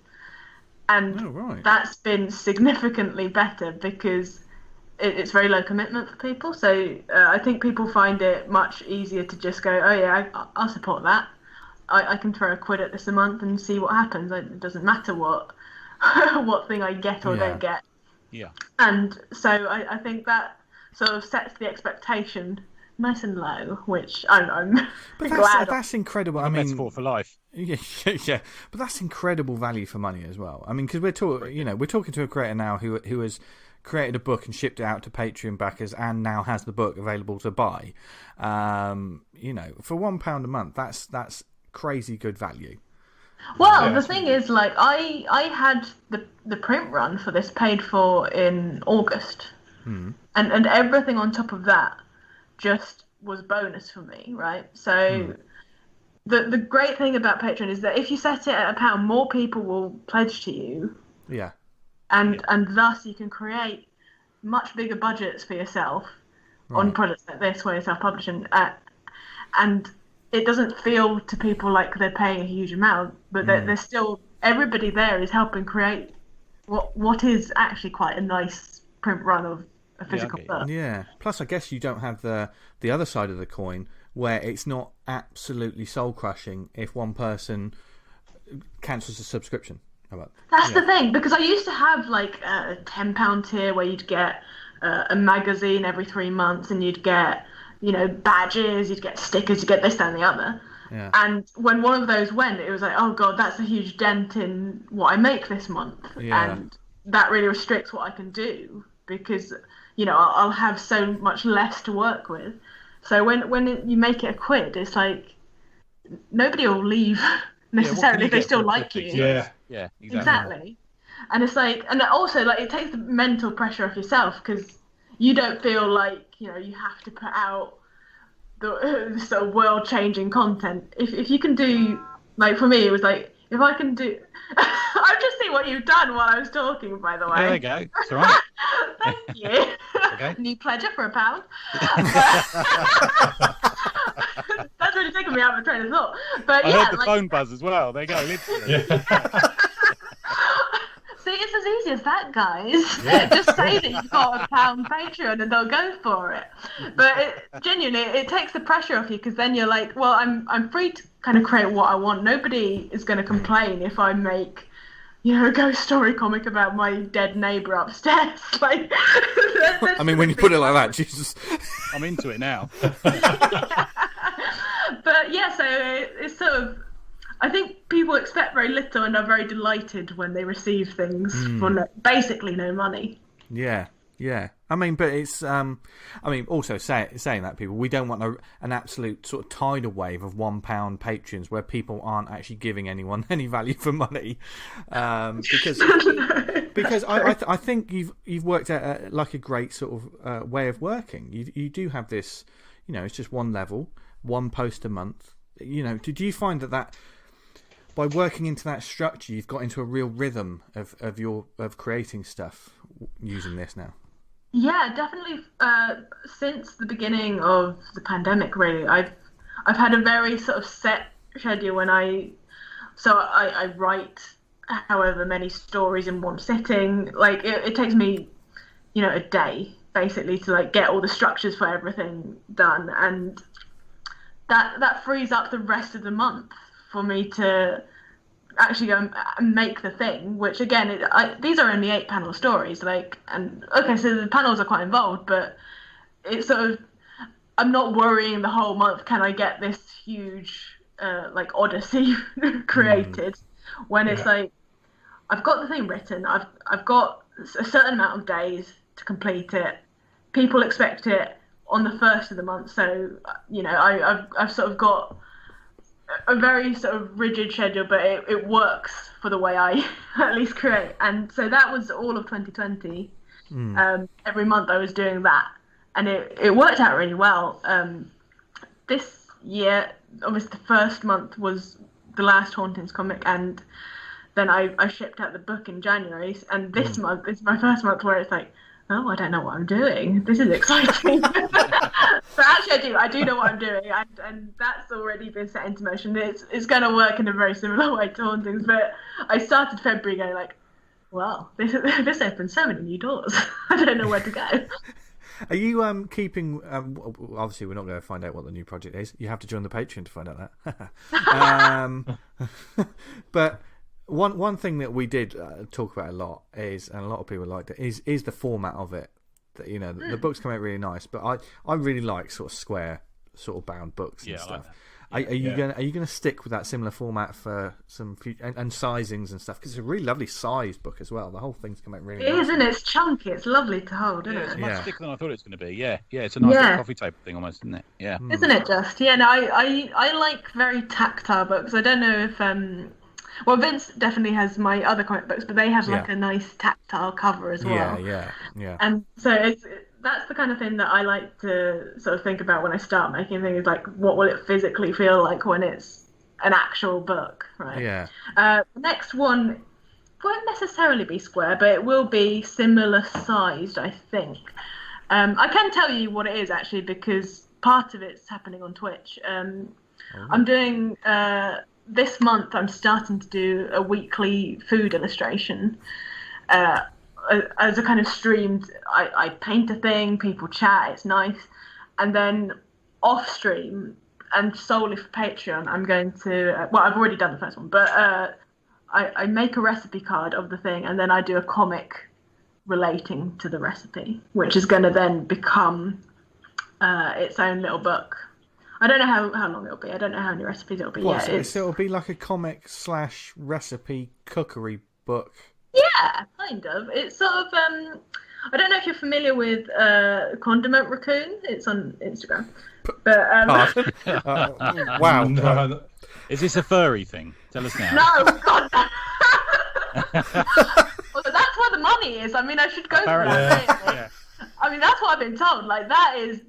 And that's been significantly better because it's very low commitment for people. So I think people find it much easier to just go, I'll support that. I can throw £1 at this a month and see what happens. It doesn't matter what thing I get or don't get. Yeah. And so I think that sort of sets the expectation nice and low, which I'm glad. That's incredible. I mean, metaphor for life. Yeah, but that's incredible value for money as well. I mean, because we're talking to a creator now who has created a book and shipped it out to Patreon backers, and now has the book available to buy. For £1 a month, that's crazy good value. Well, the thing is, like, I had the print run for this paid for in August. And everything on top of that just was bonus for me, right? So the great thing about Patreon is that if you set it at £1, more people will pledge to you. Yeah. And thus you can create much bigger budgets for yourself on projects like this where you're self-publishing. And it doesn't feel to people like they're paying a huge amount, but they're still, everybody there is helping create what is actually quite a nice print run of a physical book. Yeah. Plus, I guess you don't have the other side of the coin where it's not absolutely soul crushing if one person cancels a subscription. That's the thing, because I used to have like a £10 tier where you'd get a magazine every 3 months, and you'd get badges, you'd get stickers, you'd get this, that, and the other. Yeah. And when one of those went, it was like, oh god, that's a huge dent in what I make this month. Yeah. And that really restricts what I can do, because I'll have so much less to work with. So when you make it £1, it's like nobody will leave necessarily if they still like you. Yeah, exactly. And it's like, and also like it takes the mental pressure off yourself, because you don't feel like you have to put out the sort of world-changing content. If you can do, like for me, it was like, if I can do. I've just seen what you've done while I was talking, by the way. There you go. It's all right. Thank you. Okay. New pleasure for £1. That's really You're taking me out of the train of thought. But I heard the phone buzz as well. There you go. See, it's as easy as that, guys. Yeah. Just say that you've got £1 Patreon and they'll go for it. But genuinely, it takes the pressure off you, because then you're like, well, I'm free to kind of create what I want. Nobody is going to complain if I make, a ghost story comic about my dead neighbour upstairs. Like, I mean, when you put it like that, Jesus. I'm into it now. But yeah, so it's sort of, I think people expect very little and are very delighted when they receive things for basically no money. Yeah. I mean, but it's, also saying that, people, we don't want an absolute sort of tidal wave of £1 patrons where people aren't actually giving anyone any value for money, because I think you've worked out like a great sort of way of working. You do have this, it's just one level, one post a month. Did you find that by working into that structure, you've got into a real rhythm of creating stuff using this now? Yeah, definitely. Since the beginning of the pandemic, really, I've had a very sort of set schedule when I write however many stories in one sitting. Like it takes me, a day basically to like get all the structures for everything done, and that frees up the rest of the month for me to actually go and make the thing, which again, these are only 8-panel stories, so the panels are quite involved, but it's sort of, I'm not worrying the whole month, can I get this huge odyssey created, when it's like, I've got the thing written, I've got a certain amount of days to complete it, people expect it on the first of the month, so I've sort of got a very sort of rigid schedule, but it works for the way I at least create. And so that was all of 2020. Every month I was doing that, and it worked out really well. This year, obviously the first month was the last Hauntings comic, and then I shipped out the book in January, and this month is my first month where it's like, oh, I don't know what I'm doing. This is exciting. But actually I do know what I'm doing, and that's already been set into motion. It's going to work in a very similar way to Hauntings, but I started February going like, wow, this opens so many new doors. I don't know where to go. Are you keeping... obviously, we're not going to find out what the new project is. You have to join the Patreon to find out that. But... One thing that we did talk about a lot is, and a lot of people liked it, is the format of it. The books come out really nice, but I really like sort of square, sort of bound books and stuff. Like are you going to stick with that similar format for some future, and sizings and stuff? Because it's a really lovely sized book as well. The whole thing's come out really nice. It is, and it's chunky. It's lovely to hold, isn't it? It's much thicker than I thought it was going to be. Yeah, it's a nice coffee table thing almost, isn't it? Yeah. Isn't it just? Yeah, no, I like very tactile books. I don't know if... Well, Vince definitely has my other comic books, but they have a nice tactile cover as well. Yeah. And so that's the kind of thing that I like to sort of think about when I start making things, like what will it physically feel like when it's an actual book, right? Yeah. The next one won't necessarily be square, but it will be similar sized, I think. I can tell you what it is, actually, because part of it's happening on Twitch. I'm doing... this month, I'm starting to do a weekly food illustration as a kind of streamed. I paint a thing, people chat, it's nice, and then off stream and solely for Patreon, I'm going to. I've already done the first one, but I make a recipe card of the thing, and then I do a comic relating to the recipe, which is going to then become its own little book. I don't know how long it'll be. I don't know how many recipes it'll be. So it'll be like a comic / recipe cookery book. Yeah, kind of. It's sort of... I don't know if you're familiar with Condiment Raccoon. It's on Instagram. But wow. No. Is this a furry thing? Tell us now. No, God. Well, that's where the money is. I mean, I should go for that. Yeah. I mean, that's what I've been told. Like, that is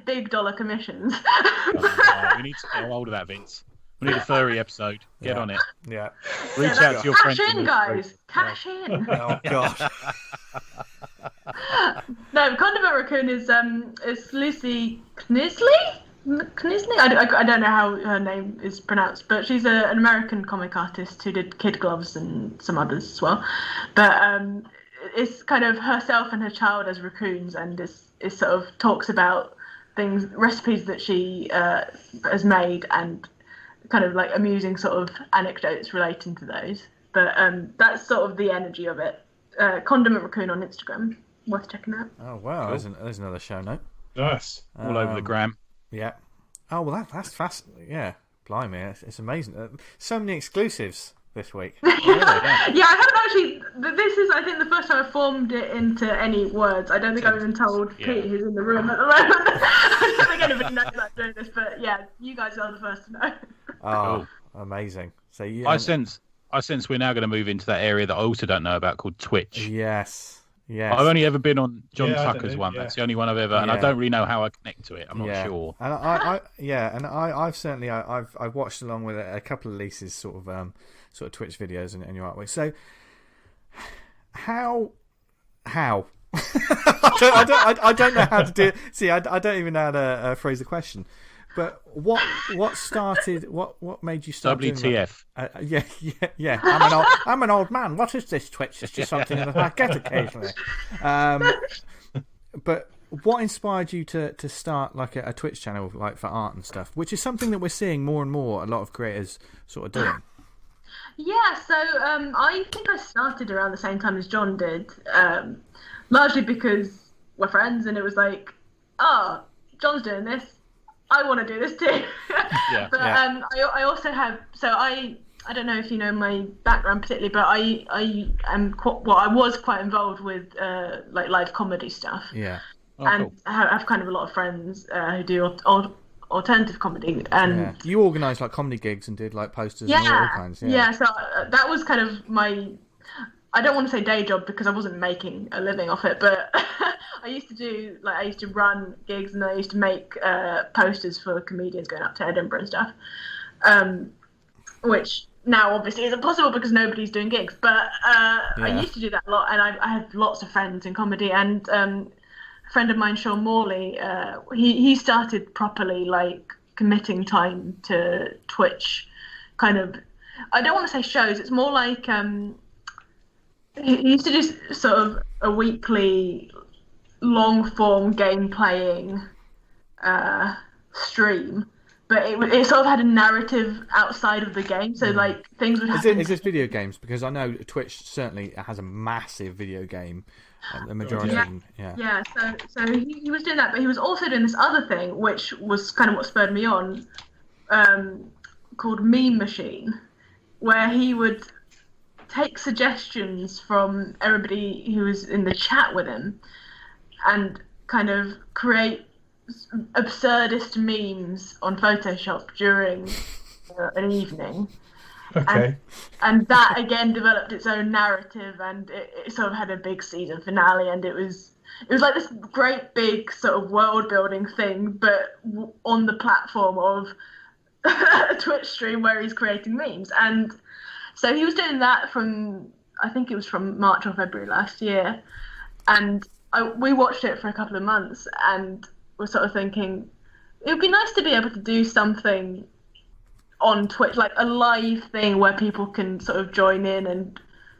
big dollar commissions. We need to get hold of that, Vince. We need a furry episode. Get on it. Yeah. Reach out to your friends. Cash in, guys. Cash in. Oh, God. No, Condiment Raccoon is Lucy Knisley. Knisley? I don't know how her name is pronounced, but she's an American comic artist who did Kid Gloves and some others as well. But it's kind of herself and her child as raccoons, and it sort of talks about recipes that she has made, and kind of like amusing sort of anecdotes relating to those. But that's sort of the energy of it. Condiment Raccoon on Instagram, worth checking out. Oh wow, cool. There's another show note. Nice, all over the gram. Yeah. Oh well, that's fascinating. Yeah, blimey, it's amazing. So many exclusives this week. Really, yeah, I haven't actually. This is, I think, the first time I formed it into any words. I don't think I've even told Pete, who's in the room at the moment. I don't think anybody knows I'm doing this, but yeah, you guys are the first to know. Oh, amazing! So I sense we're now going to move into that area that I also don't know about, called Twitch. Yes. I've only ever been on John Tucker's one. That's the only one I've ever, and I don't really know how I connect to it. I'm not sure. And I've certainly I've watched along with a couple of Lise's sort of Twitch videos and your artwork. So how I don't know how to do it. See, I don't even know how to phrase the question. But what started? What made you start? WTF? Yeah. I'm an old man. What is this Twitch? It's just something that I get occasionally. But what inspired you to start like a Twitch channel, like for art and stuff, which is something that we're seeing more and more a lot of creators sort of doing? Yeah, so I think I started around the same time as John did, largely because we're friends, and it was like, oh, John's doing this, I want to do this too. I also have, so I don't know if you know my background particularly, but I was quite involved with like live comedy stuff. Yeah. Oh, and cool. I have kind of a lot of friends who do alternative comedy, and you organised like comedy gigs and did like posters and all kinds. Yeah, so that was kind of my, I don't want to say day job because I wasn't making a living off it, but I used to run gigs, and I used to make posters for comedians going up to Edinburgh and stuff, which now obviously isn't possible because nobody's doing gigs, but I used to do that a lot, and I had lots of friends in comedy, and a friend of mine, Sean Morley, he started properly like committing time to Twitch, kind of, I don't want to say shows, it's more like he used to do sort of a weekly long form game playing stream, but it sort of had a narrative outside of the game, so like things would happen. Is this video games? Because I know Twitch certainly has a massive video game. The majority of them, so he was doing that, but he was also doing this other thing, which was kind of what spurred me on, called Meme Machine, where he would take suggestions from everybody who was in the chat with him and kind of create absurdist memes on Photoshop during an evening. Okay. And that again developed its own narrative, and it sort of had a big season finale, and it was like this great big sort of world building thing, but on the platform of a Twitch stream where he's creating memes. And so he was doing that I think it was from March or February last year, and we watched it for a couple of months, and we're sort of thinking it would be nice to be able to do something on Twitch, like a live thing where people can sort of join in and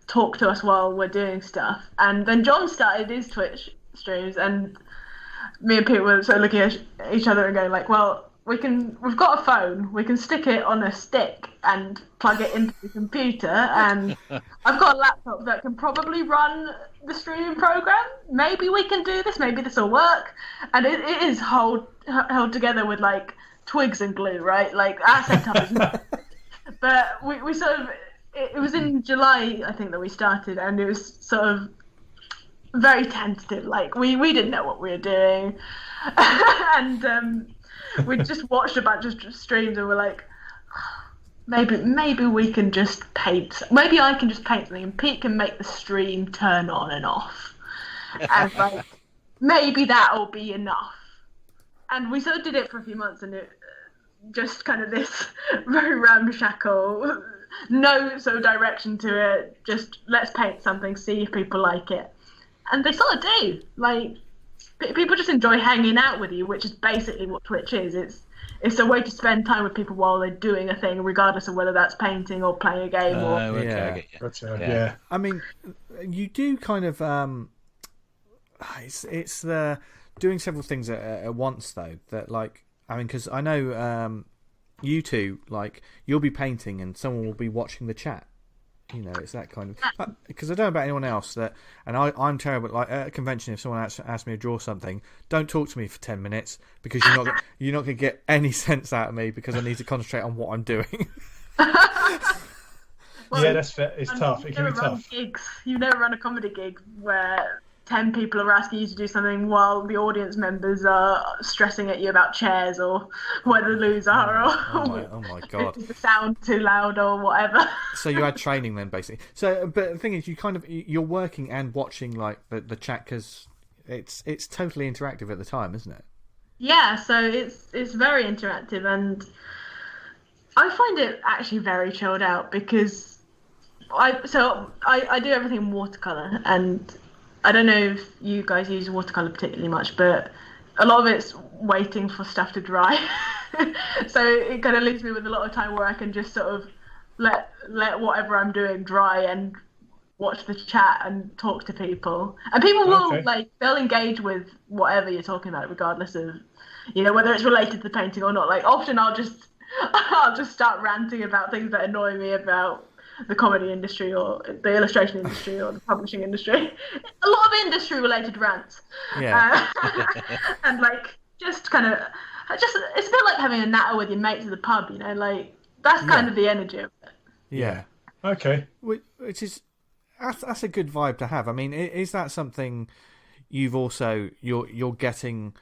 talk to us while we're doing stuff. And then John started his Twitch streams, and me and Pete were sort of looking at each other and going like, well, we've got a phone, we can stick it on a stick and plug it into the computer, and I've got a laptop that can probably run the streaming program. Maybe we can do this, maybe this will work. And it is held together with like twigs and glue, right? Like our setup is not. But we sort of, it was in July, I think, that we started, and it was sort of very tentative. Like we didn't know what we were doing, and we just watched a bunch of streams, and we're like, maybe we can just paint. Maybe I can just paint something, and Pete can make the stream turn on and off, and like maybe that'll be enough. And we sort of did it for a few months, and it just kind of this very ramshackle, no sort of direction to it, just let's paint something, see if people like it. And they sort of do. Like, people just enjoy hanging out with you, which is basically what Twitch is. it's a way to spend time with people while they're doing a thing, regardless of whether that's painting or playing a game or. Okay, yeah. I mean, you do kind of. It's doing several things at once though. That like, I mean, because I know you two, like, you'll be painting and someone will be watching the chat. You know, it's that kind of... Because I don't know about anyone else that... And I'm terrible. Like, at a convention, if someone asks me to draw something, don't talk to me for 10 minutes because you're not going to get any sense out of me because I need to concentrate on what I'm doing. Well, yeah, that's fair. It's tough. It can be tough. You've never run a comedy gig where 10 people are asking you to do something while the audience members are stressing at you about chairs or where the loos are oh my god, is the sound too loud or whatever. So you had training then, basically. So, but the thing is, you're working and watching like the chat because it's totally interactive at the time, isn't it? Yeah, so it's very interactive, and I find it actually very chilled out because I do everything in watercolor, and I don't know if you guys use watercolor particularly much, but a lot of it's waiting for stuff to dry. So it kind of leaves me with a lot of time where I can just sort of let whatever I'm doing dry and watch the chat and talk to people. And people will they'll engage with whatever you're talking about, regardless of, you know, whether it's related to the painting or not. Like, often I'll just start ranting about things that annoy me about the comedy industry or the illustration industry or the publishing industry. A lot of industry related rants. Yeah. And like, just kind of, it's a bit like having a natter with your mates at the pub, you know, like that's kind of the energy of it. Yeah. Okay. Which is, that's a good vibe to have. I mean, is that something you're getting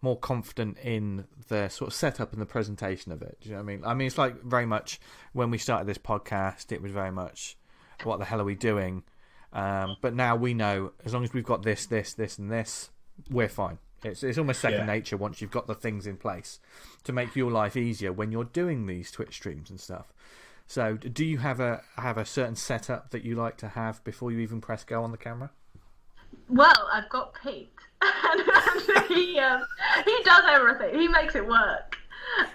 more confident in the sort of setup and the presentation of it? Do you know what I mean? I mean, it's like very much when we started this podcast, it was very much, what the hell are we doing? But now we know, as long as we've got this, and this, we're fine. It's almost second nature once you've got the things in place to make your life easier when you're doing these Twitch streams and stuff. So, do you have a certain setup that you like to have before you even press go on the camera? Well, I've got Pete. And he does everything. He makes it work,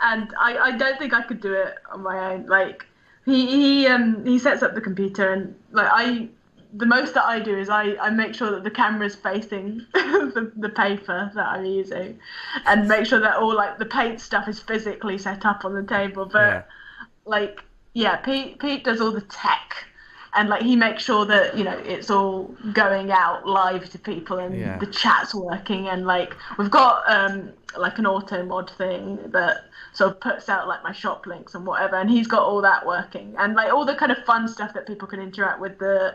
and I don't think I could do it on my own. Like he sets up the computer, and like the most that I do is I make sure that the camera's facing the paper that I'm using, and make sure that all like the paint stuff is physically set up on the table. But Pete does all the tech. And like he makes sure that, you know, it's all going out live to people and the chat's working, and like we've got like an auto mod thing that sort of puts out like my shop links and whatever, and he's got all that working, and like all the kind of fun stuff that people can interact with the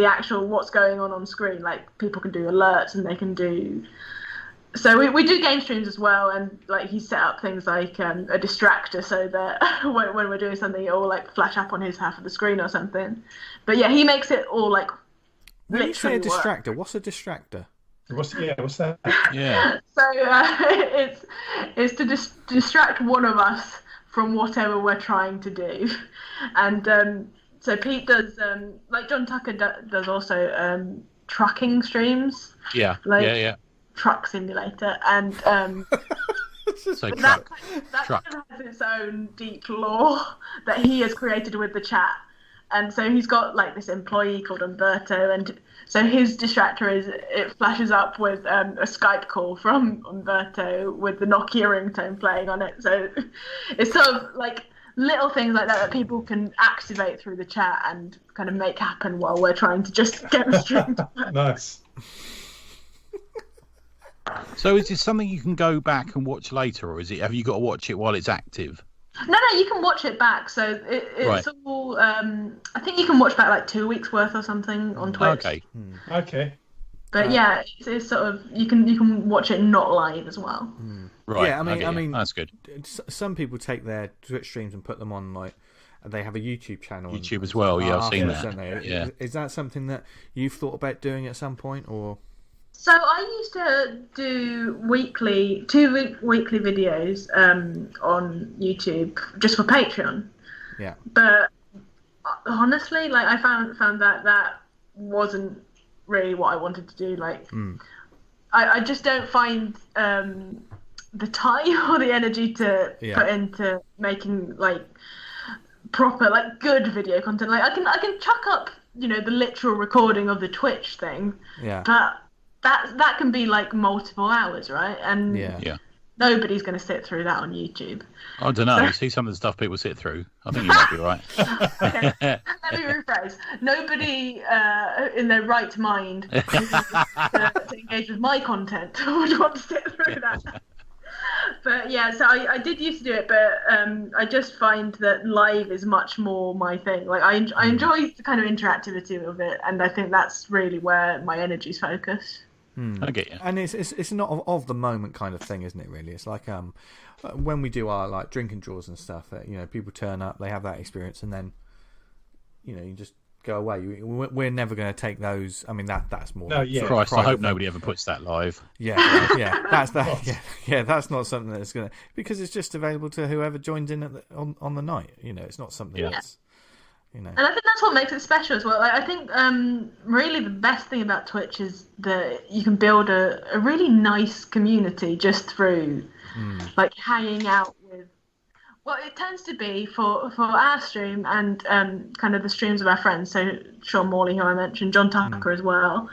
actual what's going on screen. Like people can do alerts and they can do. So we do game streams as well, and like he set up things like a distractor so that when we're doing something, it will like flash up on his half of the screen or something. But yeah, he makes it all like. When you say a distractor, what's a distractor? What's that? Yeah. So it's to distract one of us from whatever we're trying to do, and so Pete does like John Tucker does also trucking streams. Yeah. Truck simulator, and so that kind of has its own deep lore that he has created with the chat. And so he's got like this employee called Umberto, and so his distractor is it flashes up with a Skype call from Umberto with the Nokia ringtone playing on it. So it's sort of like little things like that people can activate through the chat and kind of make happen while we're trying to just get the stream to work. Nice. So is this something you can go back and watch later, or have you got to watch it while it's active? No, you can watch it back. So it's all. I think you can watch back like 2 weeks worth or something on Twitch. Okay. But yeah, it's sort of you can watch it not live as well. Right. Yeah, I mean that's good. Some people take their Twitch streams and put them on like. They have a YouTube channel. YouTube as well. Yeah, I've seen that. Yeah. Is that something that you've thought about doing at some point, or? So I used to do weekly videos on YouTube just for Patreon. Yeah. But honestly, like I found that wasn't really what I wanted to do. Like I just don't find the time or the energy to put into making like proper, like good video content. Like I can chuck up, the literal recording of the Twitch thing. Yeah. But that can be like multiple hours, right? And nobody's going to sit through that on YouTube. I don't know. You see some of the stuff people sit through. I think you might be right. Okay, let me rephrase. Nobody in their right mind to engage with my content would want to sit through that. But yeah, so I did used to do it, but I just find that live is much more my thing. Like I enjoy the kind of interactivity of it, and I think that's really where my energy's focused. I get you. And it's not of the moment kind of thing, isn't it? Really, it's like when we do our like drinking draws and stuff. People turn up, they have that experience, and then you just go away. We're never going to take those. I mean, that's more. No, yeah. Christ, I hope nobody ever puts that live. Yeah. That's that. Yeah. That's not something that's going to, because it's just available to whoever joins in on the night. It's not something that's. And I think that's what makes it special as well. I think really the best thing about Twitch is that you can build a really nice community just through like hanging out with. Well, it tends to be for our stream and kind of the streams of our friends. So Sean Morley, who I mentioned, John Tucker as well,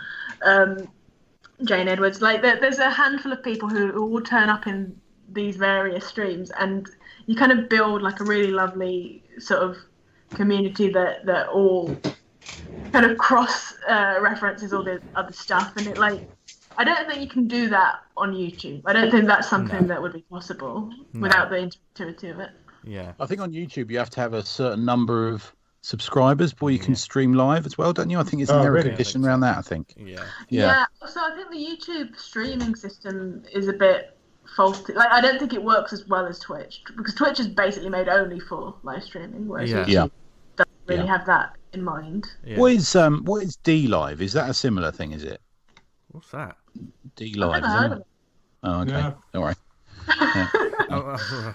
Jane Edwards. Like there's a handful of people who will turn up in these various streams, and you kind of build like a really lovely sort of community that all kind of cross references all the other stuff, and it like I don't think you can do that on YouTube. I don't think that's something that would be possible without the interactivity of it. Yeah, I think on YouTube you have to have a certain number of subscribers before you can stream live as well, don't you? I think it's an error condition around that. I think. Yeah. So I think the YouTube streaming system is a bit faulty. Like I don't think it works as well as Twitch, because Twitch is basically made only for live streaming, whereas YouTube doesn't really have that in mind. Yeah. What is D Live? Is that a similar thing? Is it? What's that? D Live. Oh, okay. No. Don't worry. Yeah.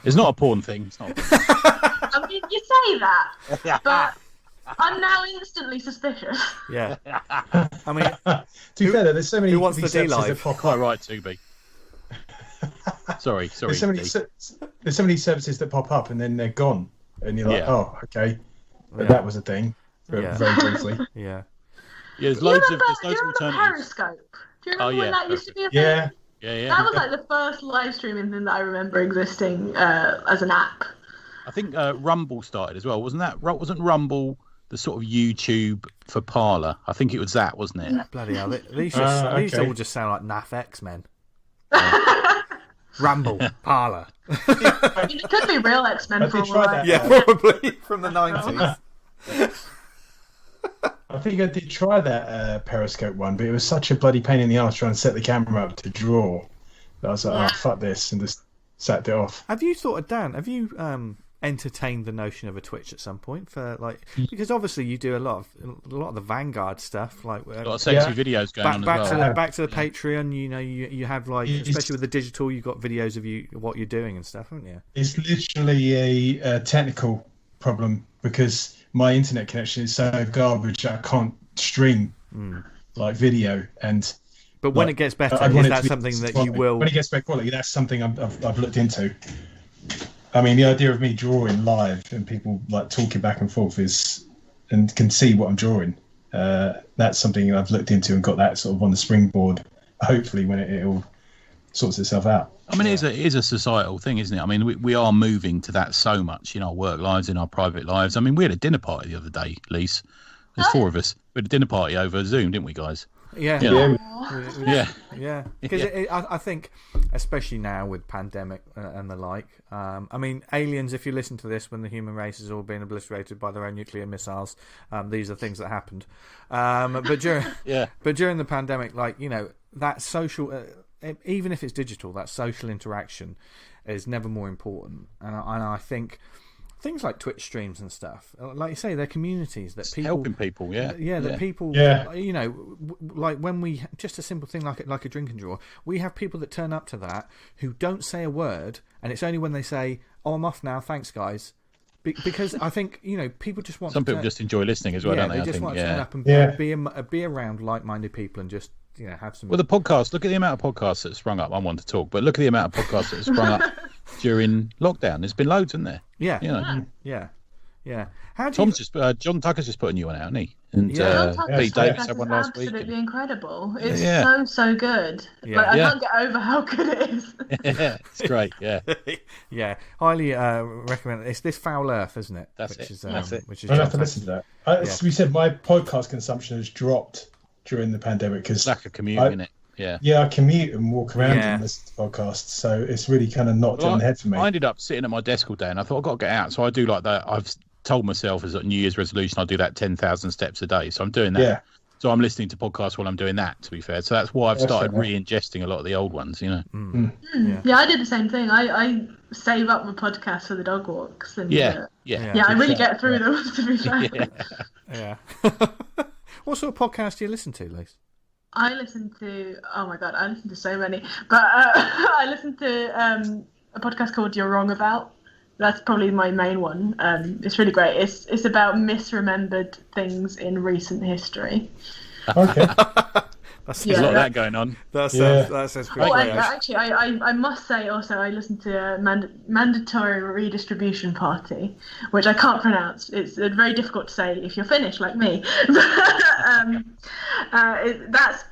It's not a porn thing. It's not. I mean, you say that, but I'm now instantly suspicious. Yeah. I mean, to be fair, there's so many. Who wants the D Live? Quite right, to be. Sorry. There's so many services that pop up and then they're gone, and you're like, oh, okay, but that was a thing, very briefly. Yeah. There's loads of alternatives. Periscope. Do you remember when that used to be a thing? Yeah. That was like the first live streaming thing that I remember existing as an app. I think Rumble started as well, wasn't that? Wasn't Rumble the sort of YouTube for Parler? I think it was that, wasn't it? Bloody hell! These all just sound like naff X-Men. Rumble, Parler. It could be real X-Men for a while. Yeah, probably from the 90s. I think I did try that Periscope one, but it was such a bloody pain in the arse trying to set the camera up to draw. I was like, fuck this, and just sacked it off. Have you entertained the notion of a Twitch at some point for because obviously you do a lot of the Vanguard stuff, like a lot of sexy videos going on as well. Back to the Patreon, you have especially with the digital, you've got videos of what you're doing and stuff, haven't you? It's literally a technical problem because my internet connection is so garbage I can't stream like video. But when it gets better, is that something that you will? When it gets better quality, that's something I've looked into. I mean, the idea of me drawing live and people like talking back and forth and can see what I'm drawing. That's something I've looked into and got that sort of on the springboard. Hopefully, when it all sorts itself out. I mean, it is a societal thing, isn't it? I mean, we are moving to that so much in our work lives, in our private lives. I mean, we had a dinner party the other day, Lise. There's 4 of us. We had a dinner party over Zoom, didn't we, guys? Yeah. Because I think, especially now with pandemic and the like, I mean, aliens, if you listen to this when the human race has all been obliterated by their own nuclear missiles, these are things that happened. But during the pandemic, that social, even if it's digital, that social interaction is never more important. And I think things like Twitch streams and stuff, like you say, they're communities that people helping people, people, like when we just a simple thing like a drink and draw, we have people that turn up to that who don't say a word, and it's only when they say, "Oh, I'm off now, thanks guys," because I think people just want. Some people just enjoy listening as well, don't they? They just want to turn up and be around like-minded people and just have some. Well, the podcast. Look at the amount of podcasts that have sprung up. I want to talk, but look at the amount of podcasts that have sprung up during lockdown. There's been loads, isn't there? Yeah. Yeah. How do John Tucker's just put a new one out, hasn't he? And John Tucker's Pete Davis had one last week. Absolutely incredible. It's so good. Yeah. I can't get over how good it is. Yeah, it's great. Yeah. Yeah. Highly recommend it. It's This Foul Earth, isn't it? That's it. Which is I'll have to listen to that. We said my podcast consumption has dropped during the pandemic because lack of commuting, innit? Yeah, I commute and walk around and listen to podcasts, so it's really kind of knocked on the head for me. I ended up sitting at my desk all day, and I thought I've got to get out. So I do like that. I've told myself as a New Year's resolution I'll do that 10,000 steps a day. So I'm doing that. Yeah. So I'm listening to podcasts while I'm doing that, to be fair. So that's why I've started re-ingesting a lot of the old ones, Yeah, I did the same thing. I save up my podcasts for the dog walks. And, yeah, I really get through them, to be fair. Yeah. What sort of podcast do you listen to, Lise? I listen to so many, but I listen to a podcast called You're Wrong About. That's probably my main one. It's really great. It's about misremembered things in recent history. Okay. There's a lot of that going on. That sounds pretty great. Actually, I must say also I listen to Mandatory Redistribution Party, which I can't pronounce. It's very difficult to say if you're Finnish like me. That's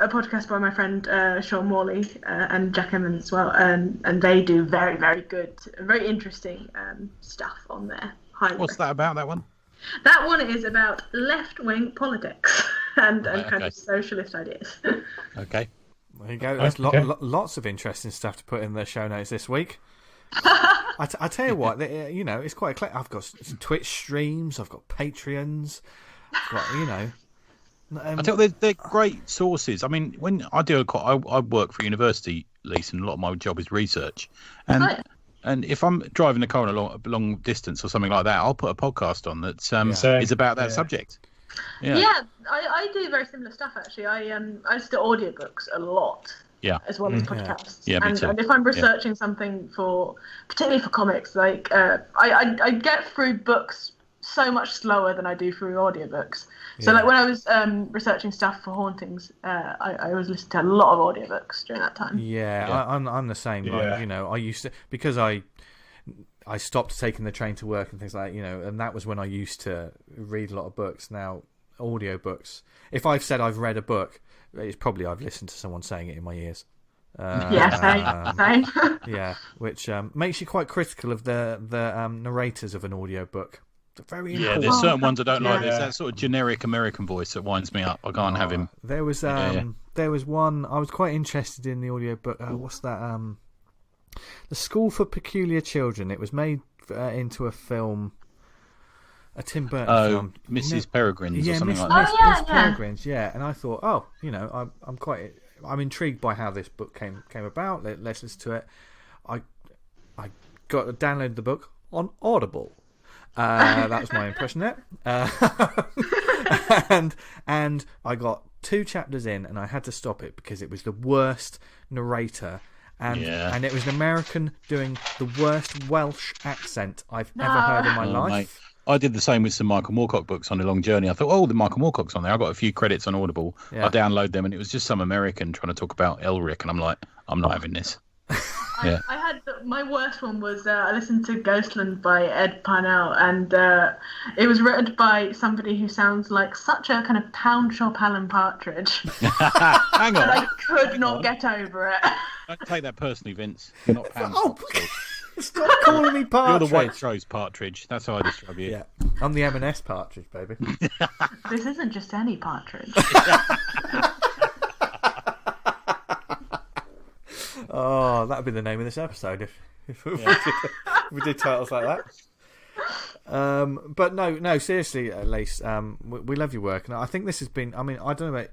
a podcast by my friend Sean Morley and Jack Emmons as well, and they do very, very good, very interesting stuff on there. What's that about, that one? That one is about left-wing politics and kind of socialist ideas. Okay. There you go. There's lots of interesting stuff to put in the show notes this week. I tell you what, it's quite eclectic. I've got Twitch streams, I've got Patreons, I've got, I think they're great sources. I mean, when I work for university, Lise, and a lot of my job is research. And if I'm driving a car a long distance or something like that, I'll put a podcast on that is about that subject. Yeah, I do very similar stuff actually. I listen to audiobooks a lot. Yeah. As well as podcasts. Yeah, me too. And if I'm researching something particularly for comics, like I get through books so much slower than I do through audiobooks. So like when I was researching stuff for Hauntings, I was listening to a lot of audiobooks during that time. I'm the same. Like, I used to, because I stopped taking the train to work and things like that, and that was when I used to read a lot of books. Now audiobooks, if I've said I've read a book, it's probably I've listened to someone saying it in my ears. Same. Which makes you quite critical of the narrators of an audiobook. Very important. There's certain ones I don't like. There's that sort of generic American voice that winds me up. I can't have him. There was one I was quite interested in the audiobook. What's that? The School for Peculiar Children. It was made into a film, a Tim Burton film. Mrs. Peregrine's or something like that. Miss Peregrine's, and I thought, I'm intrigued by how this book came about. Let's listen to it. I downloaded the book on Audible. That was my impression there. And I got 2 chapters in and I had to stop it because it was the worst narrator and it was an American doing the worst Welsh accent I've ever heard in my life. Mate. I did the same with some Michael Moorcock books on A Long Journey. I thought, the Michael Moorcock's on there. I got a few credits on Audible. I download them and it was just some American trying to talk about Elric and I'm like, I'm not having this. I had my worst one was I listened to Ghostland by Ed Parnell, and it was written by somebody who sounds like such a kind of pound shop Alan Partridge. Hang on, and I could not get over it. Don't take that personally, Vince. You're not pound shop. Stop calling me Partridge. You're the Waitrose Partridge. That's how I describe you. Yeah, I'm the M&S Partridge, baby. This isn't just any Partridge. Oh, that'd be the name of this episode if we did titles like that. But no, seriously, Lise, we love your work, and I think this has been. I don't know about.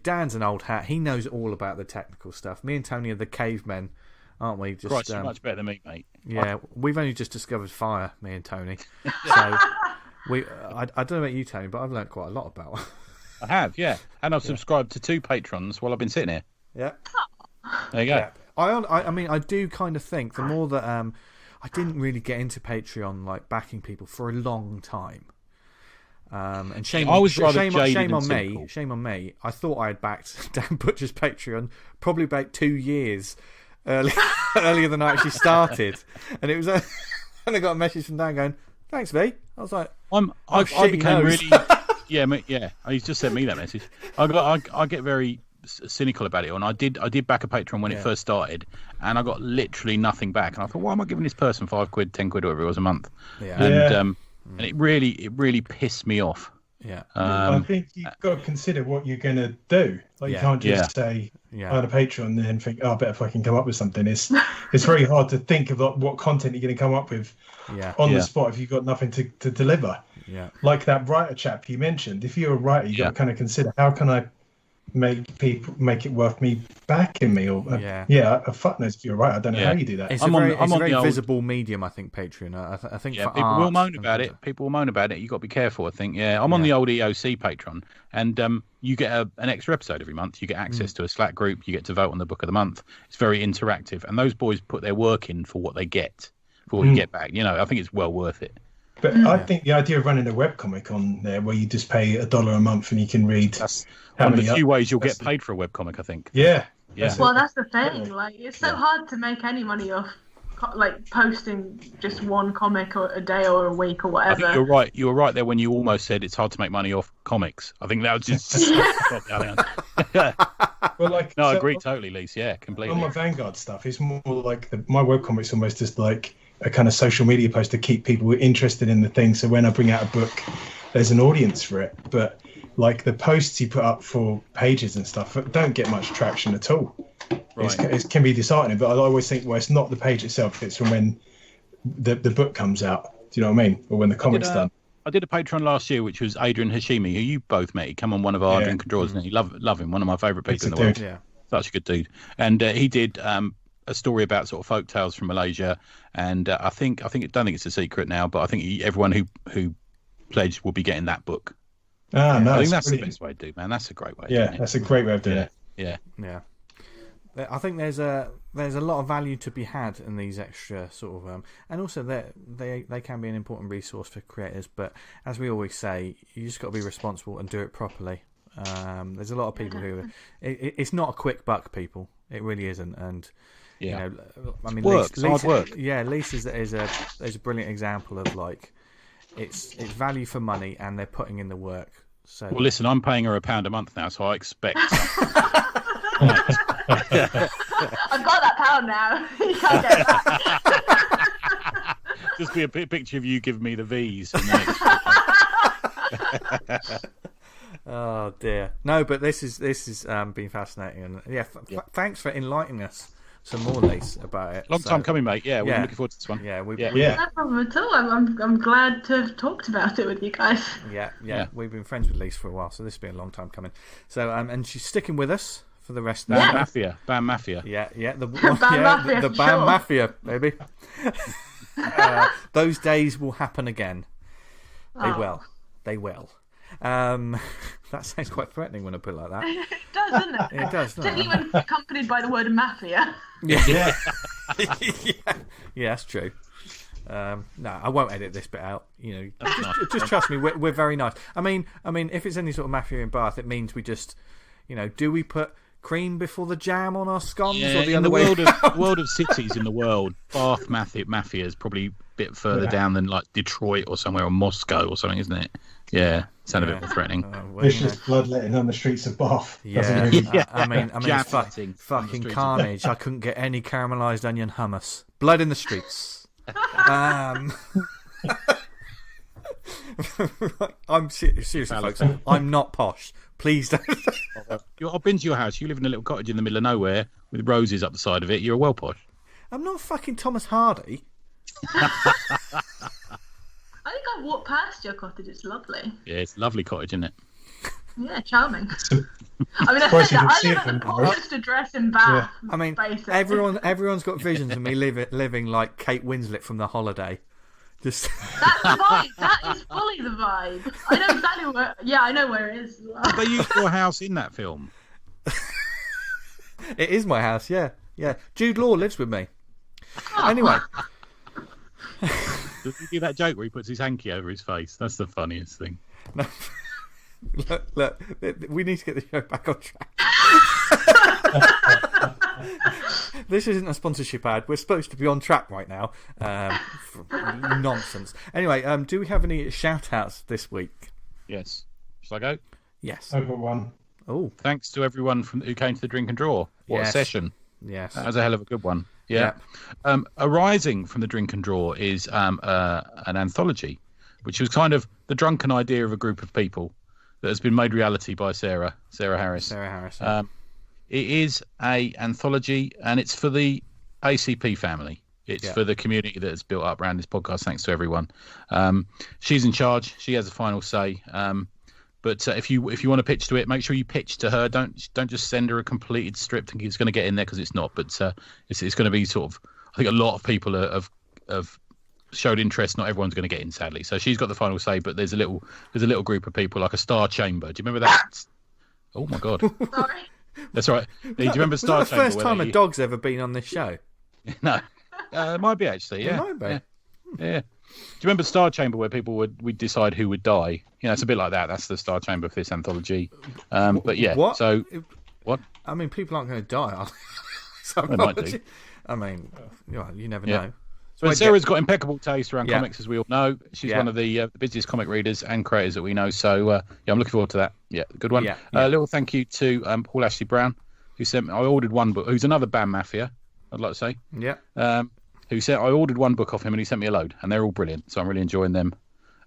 Dan's an old hat. He knows all about the technical stuff. Me and Tony are the cavemen, aren't we? Just Christ, much better than me, mate. Yeah, we've only just discovered fire, me and Tony. So I don't know about you, Tony, but I've learned quite a lot about. I have, and I've subscribed to 2 patrons while I've been sitting here. Yeah. There you go. Yeah. I do kind of think the more that I didn't really get into Patreon, like backing people for a long time, And shame I was rather shame on cynical. me. Shame on me. I thought I had backed Dan Butcher's Patreon probably about 2 years earlier than I actually started, and it was. And I got a message from Dan going, "Thanks, V." I was like, I became really, yeah. He's just sent me that message. I get very cynical about it, and I did back a Patreon when it first started, and I got literally nothing back, and I thought, why am I giving this person £5, £10, whatever it was a month? And it really pissed me off. Yeah. I think you've got to consider what you're going to do. Like, you can't just say, I had a Patreon and then think, I better fucking come up with something. It's very hard to think of what content you're going to come up with on the spot if you've got nothing to deliver. Yeah. Like that writer chap you mentioned. If you're a writer, you've got to kind of consider, how can I make it worth me backing me? Or fuck knows if you're a writer. I don't know how you do that. It's a very visible medium, I think, Patreon. I think for people will moan about it. People will moan about it. You've got to be careful, I think. I'm on the old EOC Patreon, and you get an extra episode every month. You get access to a Slack group. You get to vote on the book of the month. It's very interactive, and those boys put their work in for what they get, for what you get back. I think it's well worth it. But I think the idea of running a webcomic on there where you just pay $1 a month and you can read. That's one of the few ways you'll get paid for a webcomic, I think. Yeah. Well, that's the thing. Like, it's so hard to make any money off, like, posting just one comic a day or a week or whatever. I think you're right. You were right there when you almost said it's hard to make money off comics. I think that was just. I agree totally, Lise. Yeah, completely. On my Vanguard stuff, it's more like my webcomic's almost just like a kind of social media post to keep people interested in the thing. So when I bring out a book, there's an audience for it. But like the posts you put up for pages and stuff don't get much traction at all. Right. It can be disheartening, but I always think, well, it's not the page itself, it's from when the book comes out. Do you know what I mean? Or when the comic's done. I did a Patreon last year, which was Adrian Hashimi, who you both met. He came on one of our Drink and Draws, and he love him, one of my favourite people in the world. Yeah. Such a good dude. And he did a story about sort of folk tales from Malaysia, and I don't think it's a secret now, but I think everyone who pledged will be getting that book. No, I think that's the best way to do, man. That's a great way. Yeah, that's a great way of doing it. Yeah. I think there's a lot of value to be had in these extra sort of, and also they can be an important resource for creators. But as we always say, you just got to be responsible and do it properly. There's a lot of people who it's not a quick buck, people. It really isn't, and. I mean, hard work. Yeah, Lise is a brilliant example of like it's value for money, and they're putting in the work. So, well, listen, I'm paying her £1 a month now, so I expect. I've got that pound now. You can't get that. Just be a picture of you giving me the V's. Oh dear, no, but this is been fascinating, and thanks for enlightening us some more, Lise, about it. Long time coming, mate. Yeah, we're looking forward to this one. No problem at all. I'm glad to have talked about it with you guys. Yeah. We've been friends with Lise for a while, so this has been a long time coming. So, and she's sticking with us for the rest of the Mafia. Bam Mafia. Yeah. The Bam Mafia, baby. Those days will happen again. They will. That sounds quite threatening when I put it like that. It does, doesn't it? It does. Particularly when accompanied by the word mafia. Yeah, that's true. No, I won't edit this bit out. Just trust me. We're very nice. I mean, if it's any sort of mafia in Bath, it means we just, do we put cream before the jam on our scones, or the other way? World of cities in the world, Bath mafia is probably a bit further down than like Detroit or somewhere, or Moscow or something, isn't it? Yeah, sound a bit more threatening. Vicious bloodletting on the streets of Bath. Yeah, I mean, it's fucking carnage. I couldn't get any caramelised onion hummus. Blood in the streets. I'm seriously, folks. I'm not posh. Please don't. I've been to your house. You live in a little cottage in the middle of nowhere with roses up the side of it. You're well posh. I'm not fucking Thomas Hardy. I think I've walked past your cottage. It's lovely. Yeah, it's a lovely cottage, isn't it? Yeah, charming. I mean, I live at the poorest address in Bath. Yeah. I mean, everyone's got visions of me living like Kate Winslet from The Holiday. That's the vibe. That is fully the vibe. I know exactly where. Yeah, I know where it is. As well. They used your house in that film. It is my house. Yeah. Jude Law lives with me. Anyway. Does he do that joke where he puts his hanky over his face? That's the funniest thing. No. Look, we need to get the show back on track. This isn't a sponsorship ad. We're supposed to be on track right now. Nonsense. Anyway, do we have any shout-outs this week? Yes. Shall I go? Yes. I've got one. Oh, Thanks to everyone who came to the Drink and Draw. What a session. Yes. That was a hell of a good one. Yeah. Arising from the Drink and Draw is an anthology, which was kind of the drunken idea of a group of people that has been made reality by Sarah Harris. Sarah Harris. It is an anthology, and it's for the ACP family. It's for the community that has built up around this podcast. Thanks to everyone. She's in charge. She has a final say. But if you want to pitch to it, make sure you pitch to her. Don't just send her a completed strip thinking it's going to get in there, because it's not. But it's going to be sort of. I think a lot of people have showed interest. Not everyone's going to get in, sadly. So she's got the final say. But there's a little group of people, like a Star Chamber. Do you remember that? Oh my God. Sorry. That's right. Do you remember Star Was that Chamber? the first time a dog's ever been on this show? No, it might be actually. Yeah, It might be. Yeah. Do you remember Star Chamber, where people would decide who would die? You know, it's a bit like that. That's the Star Chamber for this anthology. But yeah. What? So what? I mean, people aren't going to die, are they? They might do. I mean, you never know. But Sarah's got impeccable taste around comics, as we all know. She's one of the busiest comic readers and creators that we know. So I'm looking forward to that. Yeah, good one. A little thank you to Paul Ashley Brown, who sent me. I ordered one book. Who's another Bam Mafia, I'd like to say. Yeah. Who said I ordered one book off him and he sent me a load, and they're all brilliant. So I'm really enjoying them.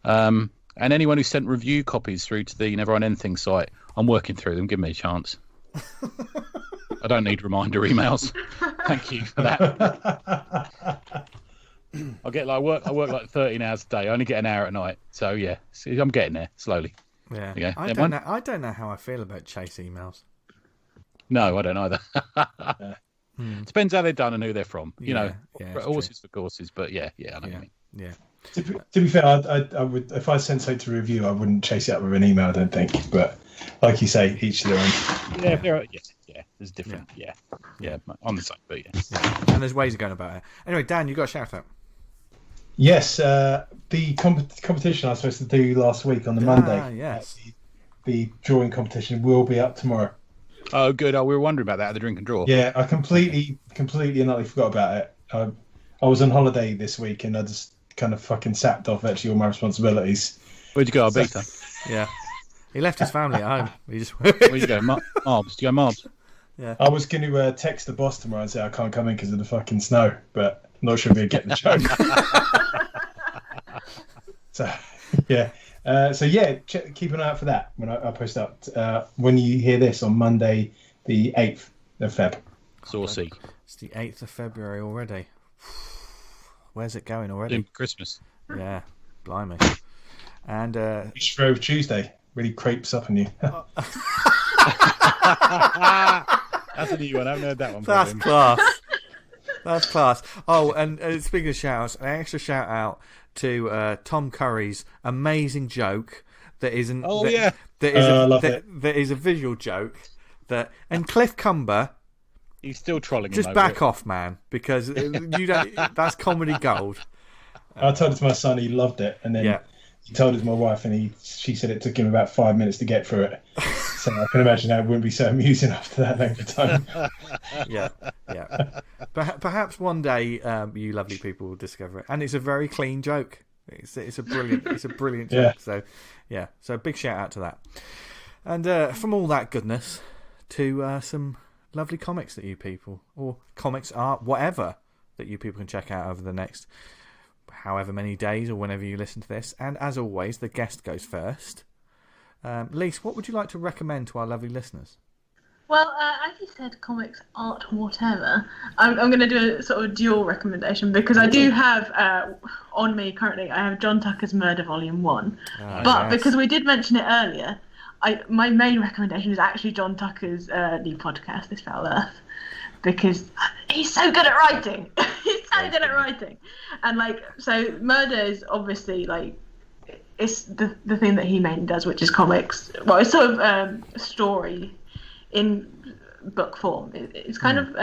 And anyone who sent review copies through to the Never On Anything site, I'm working through them. Give me a chance. I don't need reminder emails. Thank you for that. I work like 13 hours a day. I only get an hour at night. So yeah, I'm getting there slowly. Yeah. I don't know how I feel about chase emails. No, I don't either. Depends how they're done and who they're from. You know, horses for courses. But I know what you mean. Yeah. To be fair, I would, if I sent something to review, I wouldn't chase it up with an email, I don't think. But like you say, each to their own. Yeah, there's different. Yeah, on the site, but And there's ways of going about it. Anyway, Dan, you got a shout out. Yes, the competition I was supposed to do last week on the Monday. Yes. The drawing competition will be up tomorrow. Oh, good. Oh, we were wondering about that at the Drink and Draw. Yeah, I completely and utterly forgot about it. I was on holiday this week and I just kind of fucking sapped off actually all my responsibilities. Where'd you go, Ibiza? Yeah. He left his family at home. Where'd you go? Marbs? Did you go Marbs? Yeah. I was going to text the boss tomorrow and say I can't come in because of the fucking snow, but I'm not sure if he'll get the joke. Keep an eye out for that when I post up. When you hear this on Monday, the 8th of Feb. Saucy. It's the 8th of February already. Where's it going already? Christmas. Yeah, blimey. And Shrove Tuesday really creeps up on you. That's a new one. I haven't heard that one. That's class. That's class. Oh, and speaking of shout-outs, an extra shout-out to Tom Curry's amazing joke that isn't... That is a visual joke. And Cliff Cumber... He's still trolling him. Just back off, man, because you don't. That's comedy gold. I told it to my son, he loved it, and then he told it to my wife, and she said it took him about 5 minutes to get through it. So I can imagine how it wouldn't be so amusing after that length of time. Yeah. Perhaps one day you lovely people will discover it, and it's a very clean joke. It's a brilliant joke. So so big shout out to that. And from all that goodness to some lovely comics that you people, or comics, art, whatever, that you people can check out over the next however many days or whenever you listen to this. And as always, the guest goes first. Lise, what would you like to recommend to our lovely listeners? Well, as you said, comics, art, whatever, I'm going to do a sort of dual recommendation, because I do have on me currently, I have John Tucker's Murder Volume 1. Because we did mention it earlier, my main recommendation is actually John Tucker's new podcast, This Foul Earth, because he's so good at writing. And so murder is obviously it's the thing that he mainly does, which is comics. Well, it's sort of story in book form. It's kind of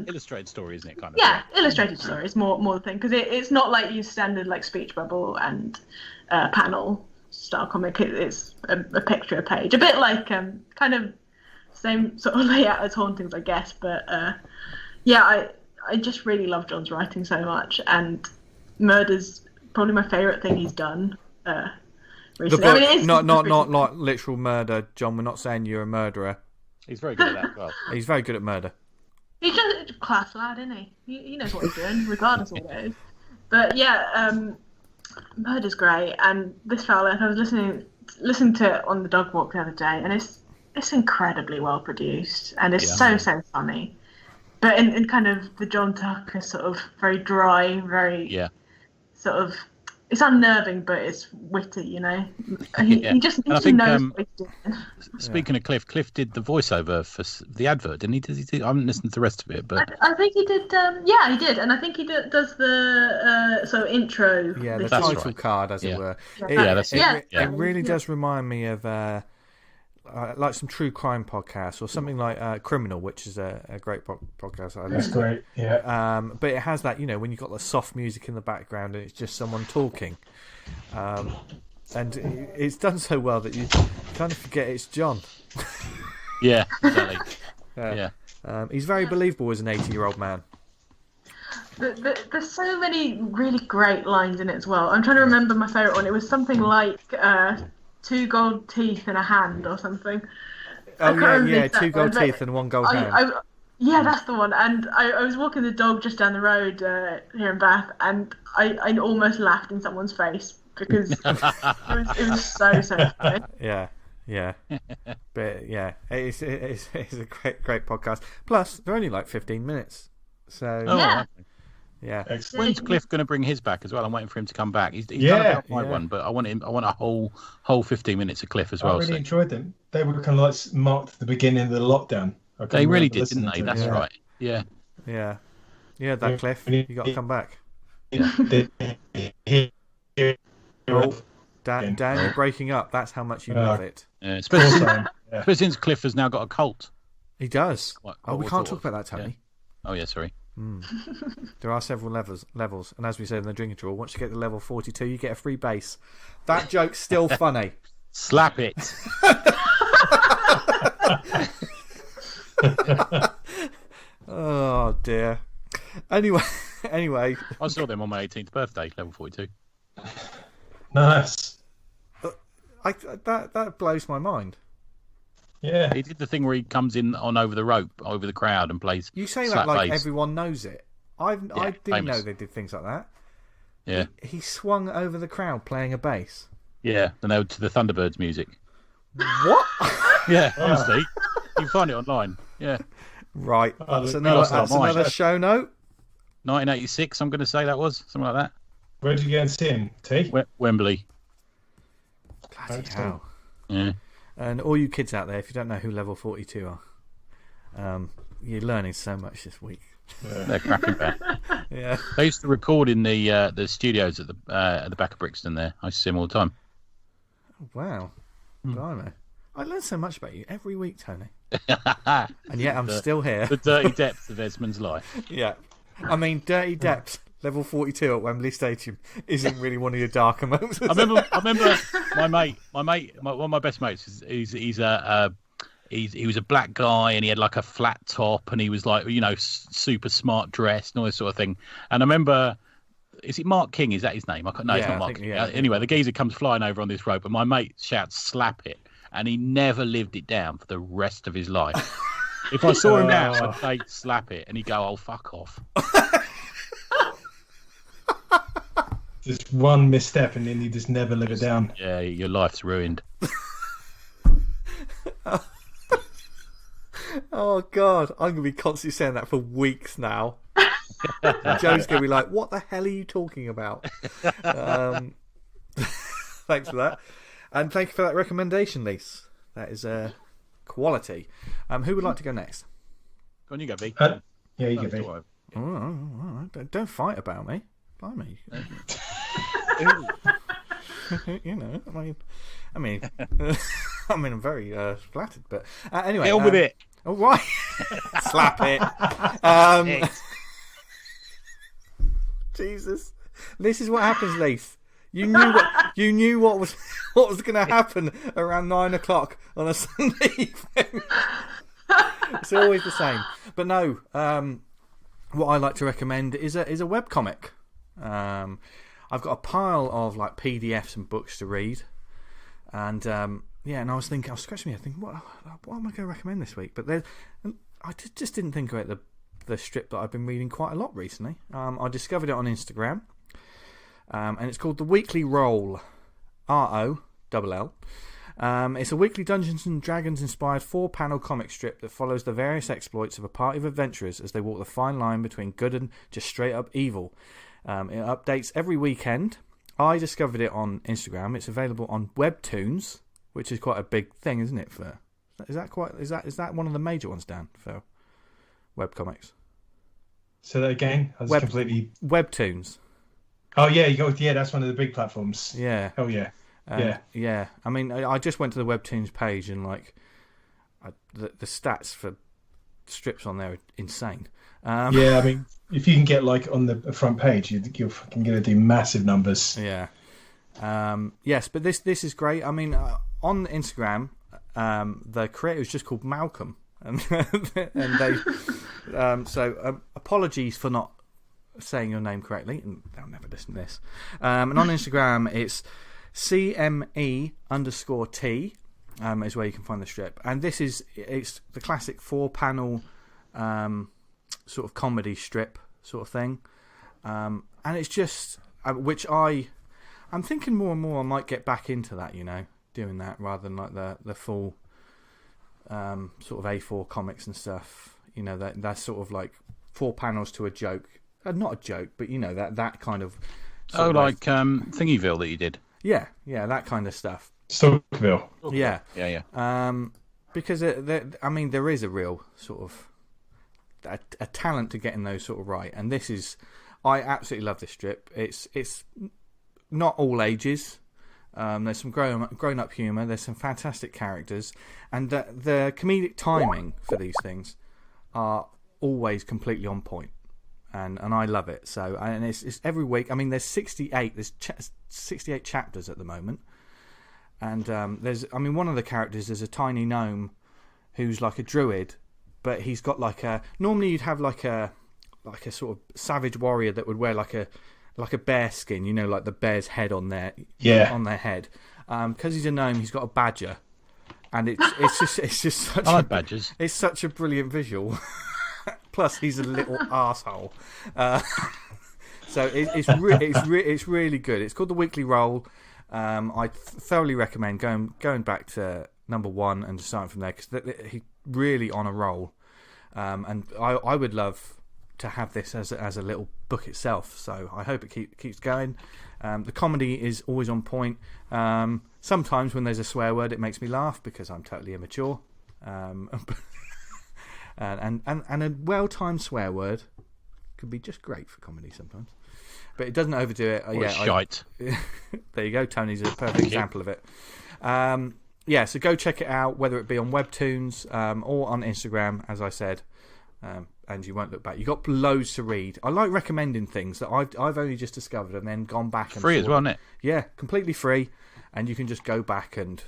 illustrated story, isn't it? Kind of. Yeah, illustrated story is more the thing, because it's not like your standard speech bubble and panel style comic. It's a picture a page, a bit like kind of same sort of layout as Hauntings, I guess. But I just really love John's writing so much, and Murder's probably my favourite thing he's done recently. The book, not like literal murder, John. We're not saying you're a murderer. He's very good at that as well. He's very good at murder. He's just a class lad, isn't he? He knows what he's doing, regardless of what it is. But Murder's great, and this fella, I was listening to it on the dog walk the other day, and it's incredibly well produced, and it's so funny. But in kind of the John Tucker sort of very dry, very sort of, it's unnerving, but it's witty, you know. He just knows what he's doing. Speaking of Cliff did the voiceover for the advert, didn't he? I haven't listened to the rest of it, but I think he did. He did, and I think he does the sort of intro. Yeah, the title card, as it were. It really does remind me of like some true crime podcasts or something like Criminal, which is a great podcast. That's great, yeah. But it has that, you know, when you've got the soft music in the background and it's just someone talking. And it's done so well that you kind of forget it's John. Yeah, exactly. He's very believable as an 80-year-old man. There's so many really great lines in it as well. I'm trying to remember my favourite one. It was something like 2 gold teeth in a hand or something. Oh, yeah, 2 gold teeth and 1 gold hand. That's the one. And I was walking the dog just down the road here in Bath, and I almost laughed in someone's face because it was so funny. Yeah. But yeah, it's a great podcast. Plus, they're only like 15 minutes. So yeah. When's Cliff going to bring his back as well? I'm waiting for him to come back. He's done about my one, but I want a whole 15 minutes of Cliff as well. I really enjoyed them. They were kind of like marked the beginning of the lockdown. They really did, didn't they? That's right. Yeah. That Cliff, you got to come back. Dan, you're breaking up. That's how much you love it. Yeah, especially since Cliff has now got a cult. He does. We can't talk about that, Tony. Oh yeah, sorry. There are several levels, and as we said in the drinking drawer, once you get to level 42, you get a free base. That joke's still funny. Slap it. Oh dear. Anyway, I saw them on my 18th birthday, level 42. Nice. That blows my mind. Yeah, he did the thing where he comes in on over the rope, over the crowd, and plays. You say that like everyone knows it. I didn't know they did things like that. Yeah, he swung over the crowd playing a bass. Yeah, and they were to the Thunderbirds music. What? Yeah, honestly, you can find it online. Yeah, right. That's another show note. 1986, I'm going to say that was something like that. Where did you go and see him? T? Wembley. Bloody hell. Yeah. And all you kids out there, if you don't know who Level 42 are, you're learning so much this week. Yeah. They're cracking back. Yeah. They used to record in the studios at the back of Brixton there. I used to see them all the time. Wow. Blimey. I learn so much about you every week, Tony. And yet I'm still here. The dirty depths of Esmond's life. Yeah. I mean, dirty depths. Level 42 at Wembley Stadium isn't really one of your darker moments. I remember my mate, one of my best mates. He was a black guy and he had like a flat top and he was like, you know, super smart dressed and all this sort of thing. And I remember, is it Mark King? Is that his name? It's not Mark King. Anyway, the geezer comes flying over on this rope and my mate shouts, "Slap it!" And he never lived it down for the rest of his life. If I saw him now, I'd say, "Slap it," and he'd go, "Oh, fuck off." Just one misstep and then you just never live it down. Yeah, your life's ruined. Oh, God. I'm going to be constantly saying that for weeks now. Joe's going to be like, what the hell are you talking about? Thanks for that. And thank you for that recommendation, Lise. That is quality. Who would like to go next? Go on, you go, V. Yeah, you go, V. All right. Don't fight about me. Blimey. You know, I mean, I'm very flattered, but anyway. Get on with it. All right. Slap it. Jesus. This is what happens, Lise. You knew what was going to happen around 9 o'clock on a Sunday evening. It's always the same. But no, what I like to recommend is a webcomic. I've got a pile of like PDFs and books to read, and and I was scratching my head thinking, what am I going to recommend this week? But I just didn't think about the strip that I've been reading quite a lot recently. I discovered it on Instagram. And it's called The Weekly Roll, ROLL. It's a weekly Dungeons and Dragons inspired 4-panel comic strip that follows the various exploits of a party of adventurers as they walk the fine line between good and just straight up evil. It updates every weekend. I discovered it on Instagram. It's available on Webtoons, which is quite a big thing, isn't it? Is that one of the major ones, Dan, for webcomics? So that again, I was completely Webtoons. Oh yeah, that's one of the big platforms. Yeah. Oh yeah. Yeah. I mean, I just went to the Webtoons page and the stats for strips on there are insane. Yeah, I mean, if you can get on the front page, you're fucking going to do massive numbers. Yeah. Yes, but this is great. I mean, on Instagram, the creator is just called Malcolm, and they. So apologies for not saying your name correctly, and they'll never listen to this. And on Instagram, it's CME_T is where you can find the strip. And it's the classic 4-panel sort of comedy strip sort of thing. And it's just, which I'm thinking more and more I might get back into that, doing that rather than like the full sort of A4 comics and stuff. That's sort of like 4 panels to a joke. Not a joke, but that kind of. Thingyville that you did. Yeah, that kind of stuff. Stalkerville. Yeah. Because there is a real sort of a talent to getting those sort of right, and I absolutely love this strip. It's not all ages. There's some grown up humour. There's some fantastic characters, and the comedic timing for these things are always completely on point. And I love it. So, and it's every week. I mean, there's 68. There's 68 chapters at the moment. And one of the characters is a tiny gnome who's like a druid, but he's got normally you'd have like a sort of savage warrior that would wear like a bear skin, like the bear's head on their head. Because he's a gnome, he's got a badger, and it's just such I like badgers. It's such a brilliant visual. Plus, he's a little arsehole. So it's really good. It's called The Weekly Roll. I thoroughly recommend going back to number 1 and just starting from there, because he's really on a roll. And I would love to have this as a little book itself. So I hope it keeps going. The comedy is always on point. Sometimes when there's a swear word, it makes me laugh because I'm totally immature. And a well-timed swear word could be just great for comedy sometimes, but it doesn't overdo it. Shite. There you go. Tony's a perfect example of it. So go check it out, whether it be on Webtoons or on Instagram, as I said, and you won't look back. You've got loads to read. I like recommending things that I've only just discovered and then gone back and free as well, isn't it? Yeah, completely free, and you can just go back and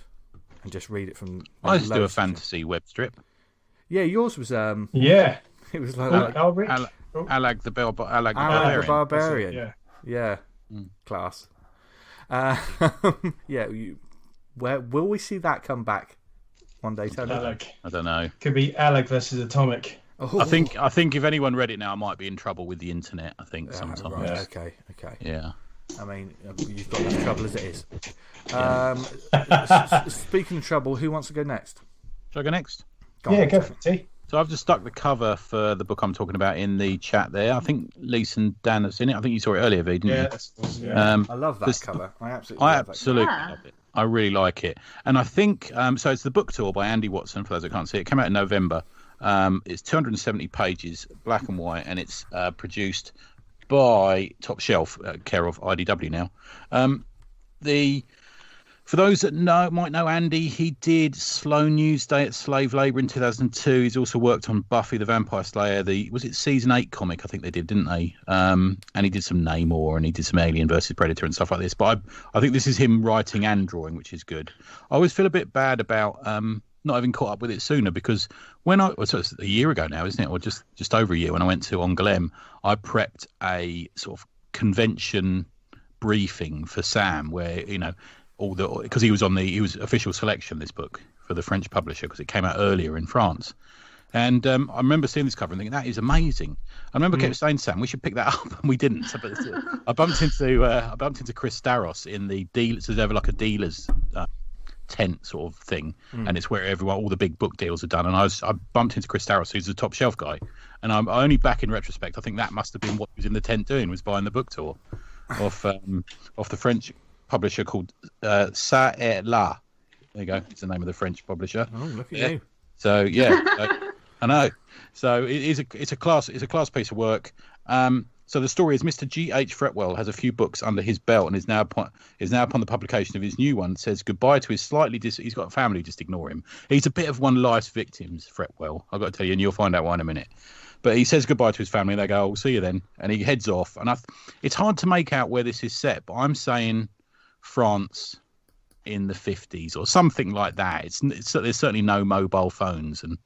just read it from. I used to do a fantasy web strip. Yeah, yours was Yeah, it was like Alag the Barbarian. Yeah. Class. Where will we see that come back one day, Tony? Alag. I don't know. Could be Alag versus Atomic. Oh. I think if anyone read it now, I might be in trouble with the internet. I think sometimes. Right. Okay. Yeah. I mean, you've got enough trouble as it is. Speaking of trouble, who wants to go next? Shall I go next? Go for it. So I've just stuck the cover for the book I'm talking about in the chat there. I think Lise and Dan have seen it. I think you saw it earlier, V, didn't you? That's awesome, yeah. I love that cover. I absolutely love it. I really like it. And I think, so it's the book tour by Andy Watson, for those that can't see it. It came out in November. It's 270 pages, black and white, and it's produced by Top Shelf, care of IDW now. The For those that might know Andy, he did Slow News Day at Slave Labour in 2002. He's also worked on Buffy the Vampire Slayer. Was it season 8 comic? I think they did, didn't they? And he did some Namor, and he did some Alien versus Predator and stuff like this. But I think this is him writing and drawing, which is good. I always feel a bit bad about not having caught up with it sooner, because so it's a year ago now, isn't it? Or just over a year, when I went to Angoulême, I prepped a sort of convention briefing for Sam, where because he was official selection, this book, for the French publisher, because it came out earlier in France. And I remember seeing this cover and thinking, that is amazing. I remember kept saying to Sam, we should pick that up, and we didn't. So, I bumped into Chris Staros in the deal. So there's ever like a dealer's tent sort of thing, and it's where all the big book deals are done. And I bumped into Chris Staros, who's the top shelf guy. And I'm only back in retrospect, I think that must have been what he was in the tent doing, was buying the book tour off the French publisher called Ça et Là. There you go. It's the name of the French publisher. Oh, look at you. So yeah, I know. So it's a class piece of work. So the story is Mr. G.H. Fretwell has a few books under his belt and is now upon the publication of his new one. Says goodbye to his he's got a family, just ignore him. He's a bit of one of life's victims, Fretwell. I've got to tell you, and you'll find out why in a minute. But he says goodbye to his family, and they go, "I'll see you then," and he heads off. And it's hard to make out where this is set, but I'm saying France in the 50s or something like that. There's certainly no mobile phones and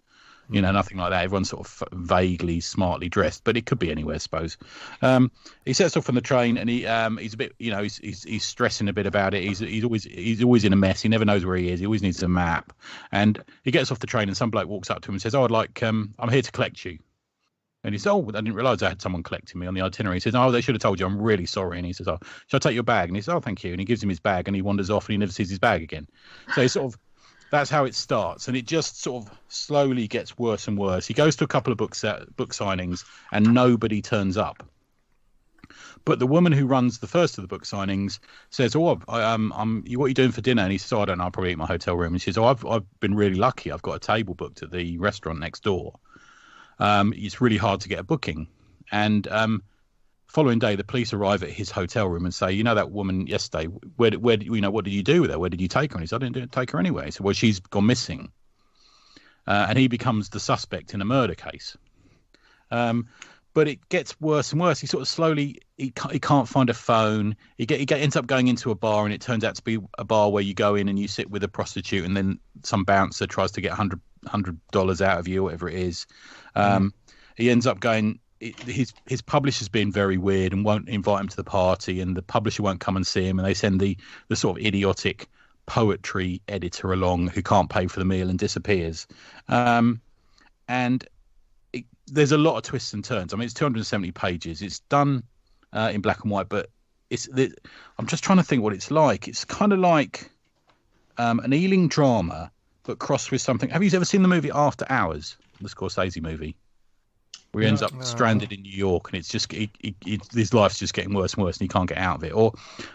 nothing like that. Everyone's sort of vaguely smartly dressed, but it could be anywhere, I suppose. He sets off on the train, and he's a bit, he's stressing a bit about it. He's always in a mess. He never knows where he is. He always needs a map. And he gets off the train, and some bloke walks up to him and says, "Oh, I'm here to collect you." And he says, "Oh, I didn't realise I had someone collecting me on the itinerary." He says, "Oh, they should have told you. I'm really sorry." And he says, "Oh, shall I take your bag?" And he says, "Oh, thank you." And he gives him his bag, and he wanders off, and he never sees his bag again. So it's sort of, that's how it starts, and it just sort of slowly gets worse and worse. He goes to a couple of book signings, and nobody turns up. But the woman who runs the first of the book signings says, "Oh, what are you doing for dinner?" And he says, "Oh, I don't know. I'll probably eat in my hotel room." And she says, "Oh, I've been really lucky. I've got a table booked at the restaurant next door. It's really hard to get a booking." And following day, the police arrive at his hotel room and say, "That woman yesterday, where what did you do with her? Where did you take her?" And he said, "I didn't take her anyway." So, "Well, she's gone missing." And he becomes the suspect in a murder case. But it gets worse and worse. He sort of slowly, he can't find a phone. He ends up going into a bar, and it turns out to be a bar where you go in and you sit with a prostitute, and then some bouncer tries to get $100 out of you, whatever it is. He ends up going. His publisher's been very weird and won't invite him to the party, and the publisher won't come and see him, and they send the sort of idiotic poetry editor along who can't pay for the meal and disappears. There's a lot of twists and turns. I mean, it's 270 pages. It's done in black and white, but I'm just trying to think what it's like. It's kind of like an Ealing drama, but crossed with something. Have you ever seen the movie After Hours, the Scorsese movie, where he ends up stranded in New York, and it's just his life's just getting worse and worse, and he can't get out of it? Or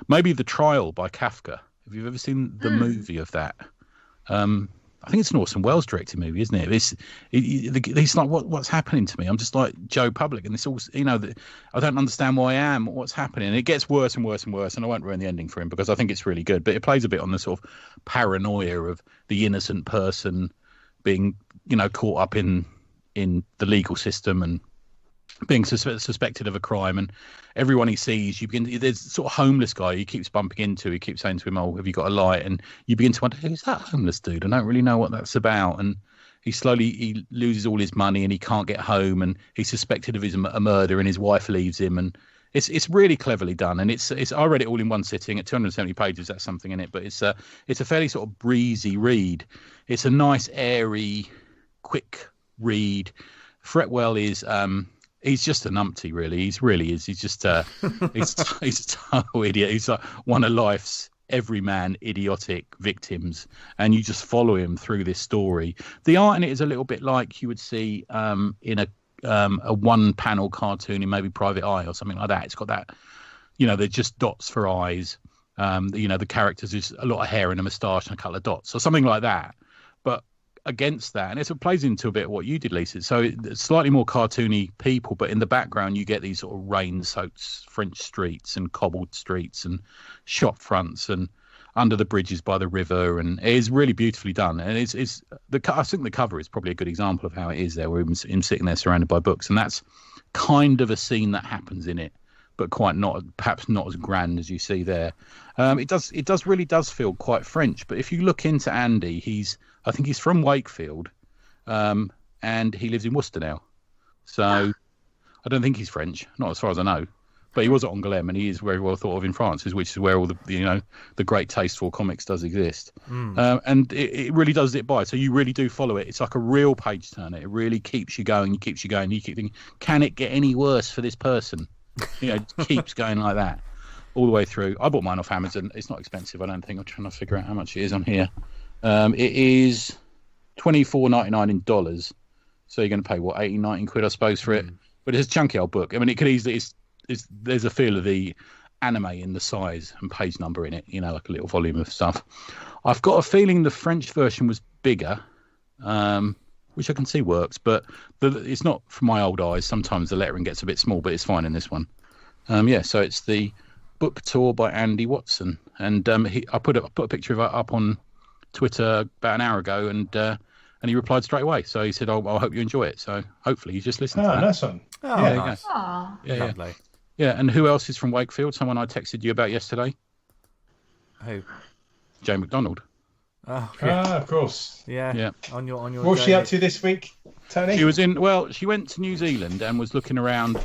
maybe The Trial by Kafka. Have you ever seen the movie of that? I think it's an Orson Welles directed movie, isn't it? He's like, what's happening to me? I'm just like Joe Public, and this all, I don't understand why I am. What's happening? And it gets worse and worse and worse. And I won't ruin the ending for him because I think it's really good. But it plays a bit on the sort of paranoia of the innocent person being, caught up in the legal system and being suspected of a crime, and everyone he sees, there's sort of homeless guy he keeps bumping into. He keeps saying to him, "Oh, have you got a light?" And you begin to wonder, who's that homeless dude? I don't really know what that's about. And he loses all his money, and he can't get home, and he's suspected of a murder, and his wife leaves him. And it's really cleverly done, and it's I read it all in one sitting at 270 pages. That's something in it, but it's a fairly sort of breezy read. It's a nice, airy, quick read. Fretwell is he's just a numpty, really. He really is. He's just he's a total idiot. He's like one of life's everyman idiotic victims, and you just follow him through this story. The art in it is a little bit like you would see in a one-panel cartoon in maybe Private Eye or something like that. It's got that, they're just dots for eyes. The characters is a lot of hair and a moustache and a couple of dots or something like that. But against that, and it plays into a bit of what you did, Lisa. So it's slightly more cartoony people, but in the background you get these sort of rain-soaked French streets and cobbled streets and shop fronts, and under the bridges by the river, and it is really beautifully done. And I think the cover is probably a good example of how it is there, where him sitting there surrounded by books, and that's kind of a scene that happens in it, but perhaps not as grand as you see there. It really does feel quite French. But if you look into Andy, I think he's from Wakefield, and he lives in Worcester now. So I don't think he's French, not as far as I know. But he was at Angoulême, and he is very well thought of in France, which is where all the great taste for comics does exist. And it really does it by. So you really do follow it. It's like a real page turner. It really keeps you going. You keep thinking, can it get any worse for this person? It keeps going like that all the way through. I bought mine off Amazon. It's not expensive, I don't think. I'm trying to figure out how much it is on here. It is $24.99 in dollars. So you're going to pay what, 18, 19 quid, I suppose, for it. But it's a chunky old book. I mean, it could easily. There's a feel of the anime in the size and page number in it, like a little volume of stuff. I've got a feeling the French version was bigger, which I can see works, but it's not from my old eyes. Sometimes the lettering gets a bit small, but it's fine in this one. So it's the book tour by Andy Watson, and I put a picture of it up on Twitter about an hour ago, and he replied straight away. So he said, "I hope you enjoy it." So hopefully you just listen to that. Nice one. Oh, yeah, nice. Yeah, Lovely. Yeah, and who else is from Wakefield? Someone I texted you about yesterday. Who? Jay McDonald. Oh, yeah. of course. Yeah. On your. What was she up to this week, Tony? She went to New Zealand and was looking around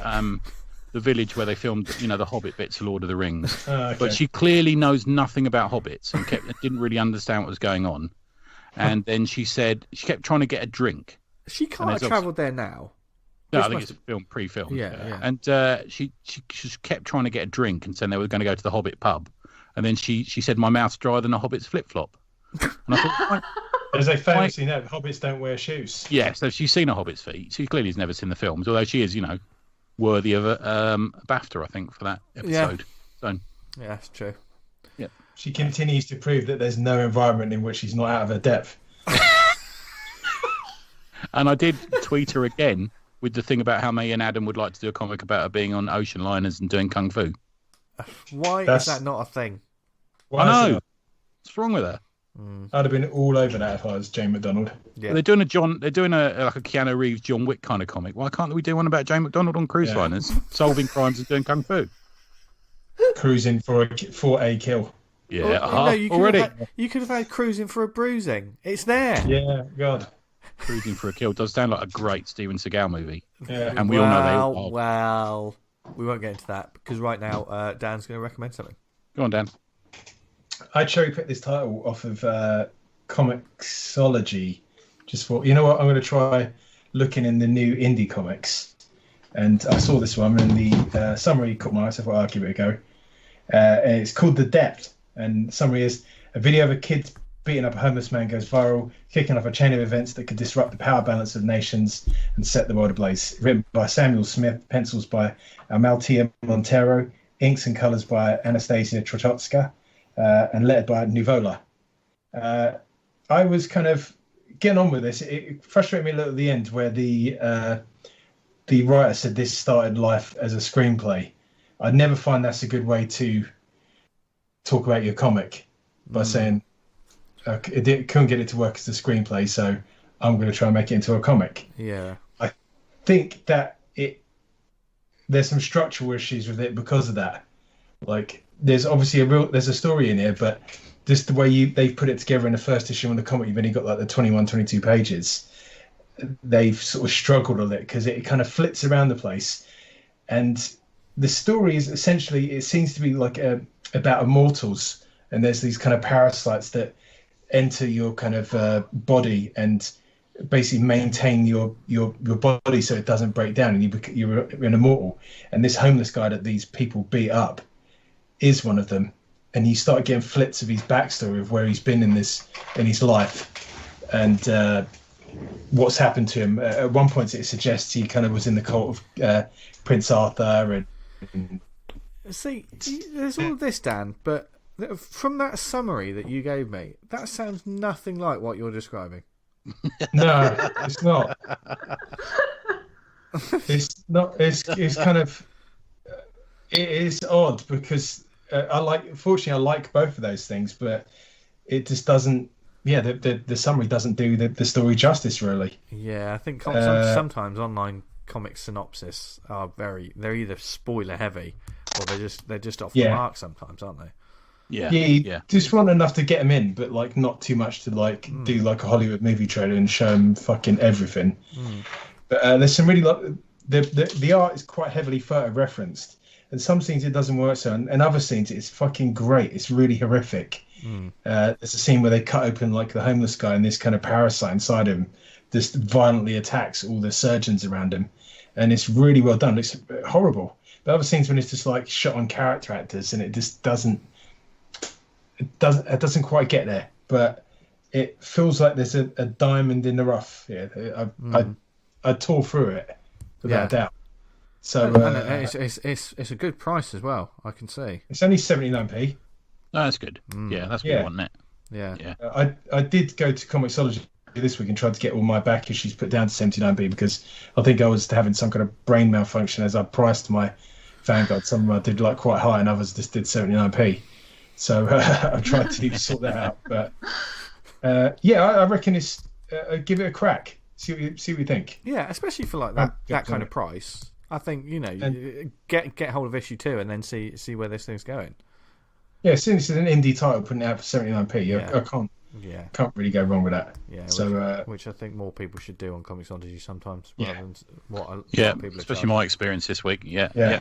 the village where they filmed, the Hobbit bits of Lord of the Rings. Okay. But she clearly knows nothing about Hobbits and didn't really understand what was going on. And then she said she kept trying to get a drink. She can't have travelled there now. No, I think it's pre-filmed. Yeah. And she just kept trying to get a drink and said they were going to go to the Hobbit pub. And then she said, "My mouth's drier than a Hobbit's flip-flop." And I thought, as they famously know, Hobbits don't wear shoes. Yeah, so she's seen a Hobbit's feet. She clearly has never seen the films, although she is, worthy of a BAFTA, I think, for that episode. Yeah, that's true. Yeah. She continues to prove that there's no environment in which she's not out of her depth. And I did tweet her again with the thing about how me and Adam would like to do a comic about her being on ocean liners and doing kung fu. Why is that not a thing? I know. What's wrong with her? I'd have been all over that if I was Jane McDonald. Yeah. They're doing a Keanu Reeves, John Wick kind of comic. Why can't we do one about Jane McDonald on cruise liners, solving crimes and doing kung fu? Cruising for a kill. Yeah, you could have had cruising for a bruising. It's there. Yeah, God. Cruising for a kill does sound like a great Steven Seagal movie. Yeah. And we all know they all are. Well, we won't get into that because right now Dan's going to recommend something. Go on, Dan. I cherry picked this title off of Comixology. Just thought, you know what, I'm going to try looking in the new indie comics. And I saw this one, and the summary caught my eye, so I thought I'll give it a go. And it's called The Depth. And the summary is, a video of a kid beating up a homeless man goes viral, kicking off a chain of events that could disrupt the power balance of nations and set the world ablaze. Written by Samuel Smith, pencils by Amaltia Montero, inks and colours by Anastasia Trototska, and lettered by Nuvola. I was kind of getting on with this. It frustrated me a little at the end where the writer said this started life as a screenplay. I'd never find that's a good way to talk about your comic by saying, couldn't get it to work as a screenplay, so I'm going to try and make it into a comic. Yeah. I think that there's some structural issues with it because of that. Like, there's obviously there's a story in here, but just the way they've put it together in the first issue of the comic, you've only got like the 21, 22 pages. They've sort of struggled on it because it kind of flits around the place. And the story is essentially, it seems to be like about immortals, and there's these kind of parasites that enter your kind of body and basically maintain your body so it doesn't break down, and you're an immortal. And this homeless guy that these people beat up is one of them, and you start getting flits of his backstory of where he's been in his life and what's happened to him. At one point it suggests he kind of was in the cult of Prince Arthur and see, there's all of this, Dan, but from that summary that you gave me, that sounds nothing like what you're describing. No, it's not. It's not. It's kind of. It is odd because Fortunately, I like both of those things, but it just doesn't. Yeah, the summary doesn't do the story justice, really. Yeah, I think sometimes online comic synopsis are they're either spoiler heavy or they're just off the mark sometimes, aren't they? Yeah. Just want enough to get them in, but like not too much to like do like a Hollywood movie trailer and show them fucking everything. But there's some really the art is quite heavily photo referenced, and some scenes it doesn't work so, and other scenes it's fucking great. It's really horrific. There's a scene where they cut open like the homeless guy, and this kind of parasite inside him just violently attacks all the surgeons around him, and it's really well done. It's horrible. But other scenes when it's just like shot on character actors, and it just doesn't quite get there. But it feels like there's a diamond in the rough. Yeah, I tore through it without a doubt. So it's a good price as well. I can see it's only 79p. No, that's good. Yeah, that's what you want, isn't it? Yeah. I did go to Comixology this week and tried to get all my back issues put down to 79p because I think I was having some kind of brain malfunction as I priced my Vanguard. Some of them I did like quite high, and others just did 79p. So I tried to sort that out. But I reckon it's give it a crack. See what you think. Yeah, especially for like that kind of price. I think get hold of issue 2 and then see where this thing's going. Yeah, since it's an indie title putting it out for 79p, I can't really go wrong with that. Yeah, so which I think more people should do on Comixology sometimes, rather than what a lot of people especially my experience this week. Yeah.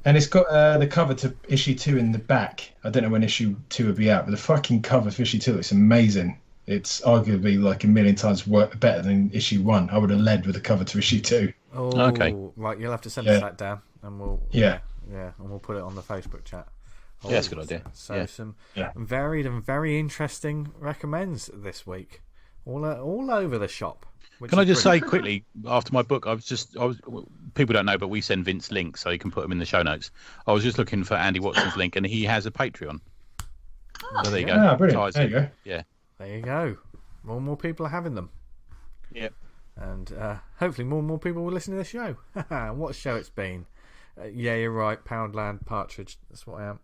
And it's got the cover to issue 2 in the back. I don't know when issue 2 will be out, but the fucking cover for issue 2 looks amazing. It's arguably like a million times better than issue 1. I would have led with the cover to issue 2. Oh, okay. Right, you'll have to send us that down, and we'll and we'll put it on the Facebook chat. Yeah, that's a good idea. So some varied and very interesting recommends this week, all over the shop. Can I just say quickly, after my book, I was people don't know, but we send Vince links so you can put them in the show notes. I was just looking for Andy Watson's link, and he has a Patreon. So there you go. Ah, brilliant. There you go. Yeah. There you go. More and more people are having them. Yep. And hopefully more and more people will listen to the show. What a show it's been. Yeah, you're right. Poundland Partridge. That's what I am.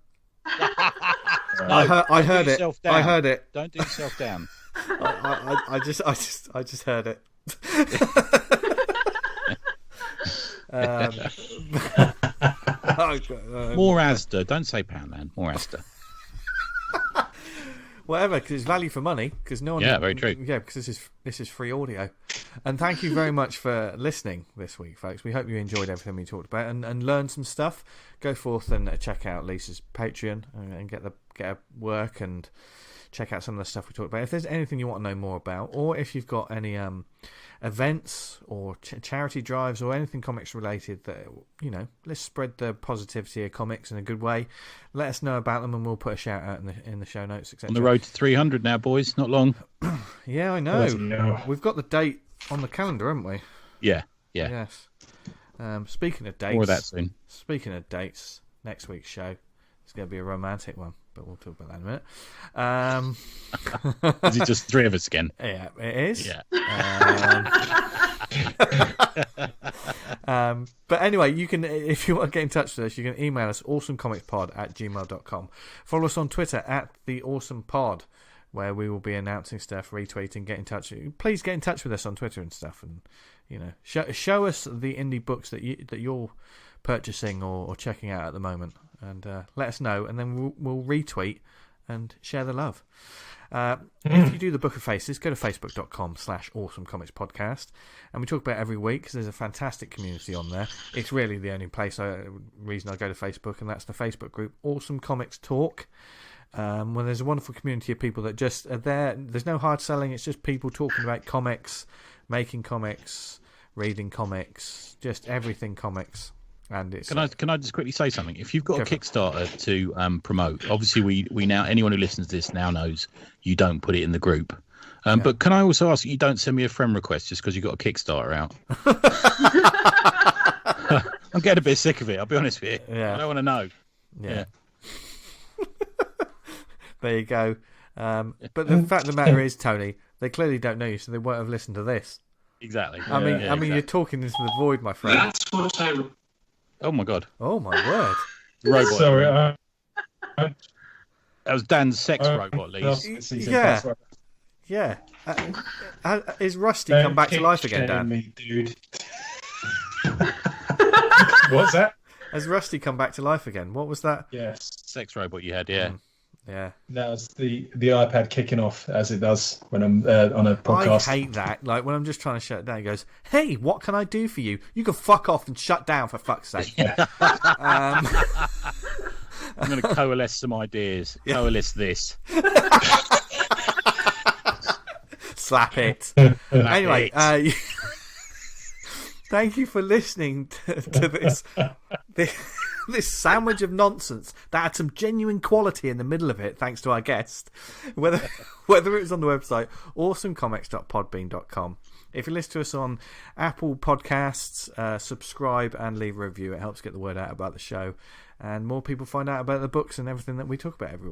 I heard it. I heard it. Don't do yourself down. I just heard it. More Asda. Don't say Poundland. More Asda. Whatever, because it's value for money. Because no one. Yeah, very true. Yeah, because this is free audio. And thank you very much for listening this week, folks. We hope you enjoyed everything we talked about and learned some stuff. Go forth and check out Lisa's Patreon and get her work and check out some of the stuff we talked about. If there's anything you want to know more about, or if you've got any events or charity drives or anything comics related that let's spread the positivity of comics in a good way. Let us know about them, and we'll put a shout out in the show notes, etc. On the road to 300 now, boys. Not long. Yeah, I know. We've got the date on the calendar, haven't we? Yeah. Yes. Speaking of dates, more of that soon. Speaking of dates, next week's show is going to be a romantic one, but we'll talk about that in a minute. Is it just 3 of us again? Yeah, it is. Yeah. But anyway, you can, if you want to get in touch with us, you can email us awesomecomicspod@gmail.com. Follow us on Twitter @theawesomepod, where we will be announcing stuff, retweeting, get in touch. Please get in touch with us on Twitter and stuff, and show us the indie books that you're purchasing or checking out at the moment, and let us know, and then we'll retweet and share the love. If you do the Book of Faces, go to facebook.com/awesomecomicspodcast, and we talk about it every week because there's a fantastic community on there. It's really the only reason I go to Facebook, and that's the Facebook group Awesome Comics Talk, where there's a wonderful community of people that just are there. There's no hard selling, it's just people talking about comics, making comics, reading comics, just everything comics. And it's, can I just quickly say something? If you've got a Kickstarter to promote, obviously we now, anyone who listens to this now knows you don't put it in the group. But can I also ask you don't send me a friend request just because you've got a Kickstarter out? I'm getting a bit sick of it, I'll be honest with you. Yeah. I don't want to know. Yeah. There you go. But the fact of the matter is, Tony, they clearly don't know you, so they won't have listened to this. Exactly. I mean, you're talking into the void, my friend. That's what I... Oh my god. Oh my word. Robot. Sorry. That was Dan's sex robot, Lise. Yeah. Is Rusty come back to life again, Dan? Me, dude. What's that? Has Rusty come back to life again? What was that? Yes. Sex robot you had, yeah. Yeah. That was the iPad kicking off as it does when I'm on a podcast. I hate that. Like when I'm just trying to shut it down, it goes, "Hey, what can I do for you? You can fuck off and shut down for fuck's sake." I'm going to coalesce some ideas. Yeah. Coalesce this. Slap it. Anyway, thank you for listening to this sandwich of nonsense that had some genuine quality in the middle of it, thanks to our guest. Whether it was on the website, awesomecomics.podbean.com. If you listen to us on Apple Podcasts, subscribe and leave a review. It helps get the word out about the show, and more people find out about the books and everything that we talk about every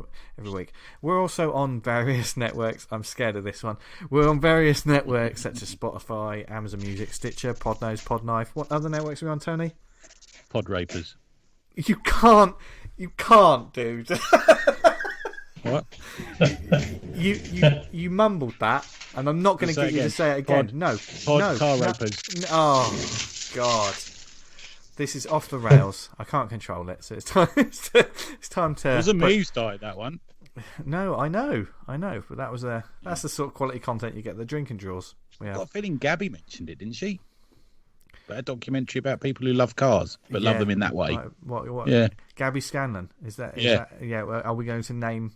week. We're also on various networks. I'm scared of this one. We're on various networks such as Spotify, Amazon Music, Stitcher, Podnose, Podknife. What other networks are we on, Tony? Podrapers. You can't, dude. What? You mumbled that, and I'm not going to get you to say it again. No. Car rapers. Oh, God. This is off the rails. I can't control it, so it's time to... It wasn't me who started that one. No, I know, but that's the sort of quality content you get at the drinking drawers. I've got a feeling Gabby mentioned it, didn't she? But a documentary about people who love cars, but love them in that way. What? Yeah. Gabby Scanlon. Is that? Well, are we going to name?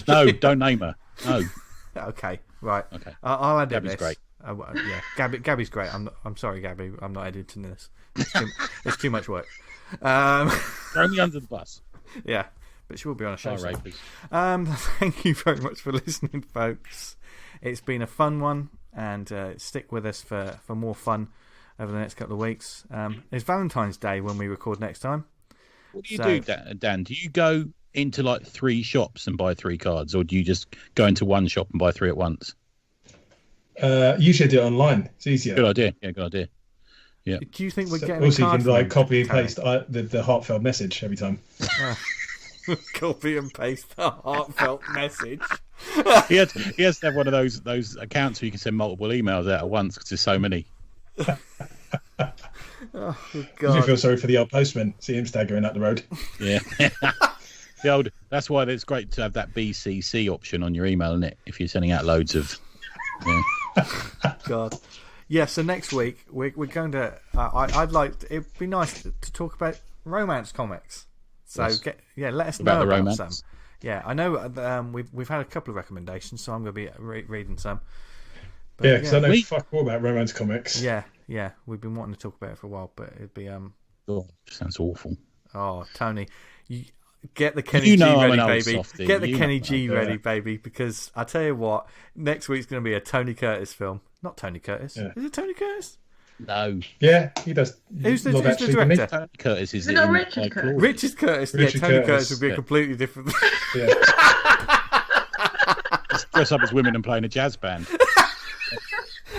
No, don't name her. No. Okay, right. Okay. I'll edit Gabby's this. Great. Gabby's great. I'm sorry, Gabby. I'm not editing this. It's too much work. Throw me under the bus. Yeah, but she will be on a show. Thank you very much for listening, folks. It's been a fun one, and stick with us for more fun over the next couple of weeks. It's Valentine's Day when we record next time. What do you do, Dan? Do you go into like 3 shops and buy 3 cards, or do you just go into one shop and buy 3 at once? Usually I do it online. It's easier. Good idea. Yeah, good idea. Yeah. Do you think we're getting also a card? Also, you can copy and paste the heartfelt message every time. Copy and paste the heartfelt message. He has to have one of those accounts where you can send multiple emails out at once because there's so many. Oh, God. You feel sorry for the old postman. See him staggering up the road. Yeah. That's why it's great to have that BCC option on your email, isn't it? If you're sending out loads of. Yeah. God. Yeah. So next week we're going to. It'd be nice to talk about romance comics. So yes. Let us about know the about romance. some. Yeah, I know. We've had a couple of recommendations, so I'm going to be reading some. But, because I know fuck all about romance comics. Yeah. We've been wanting to talk about it for a while, but it'd be Oh, sounds awful. Oh, Tony, get the Kenny G ready, baby. Softie. Get the Kenny G ready, baby, because I tell you what, next week's going to be a Tony Curtis film. Not Tony Curtis. Yeah. Is it Tony Curtis? No. Yeah, he does. Who's the director? Tony Curtis is it. Richard Curtis. Richard Curtis. Richard Tony Curtis. Curtis would be a completely different. Yeah. Let's dress up as women and play in a jazz band.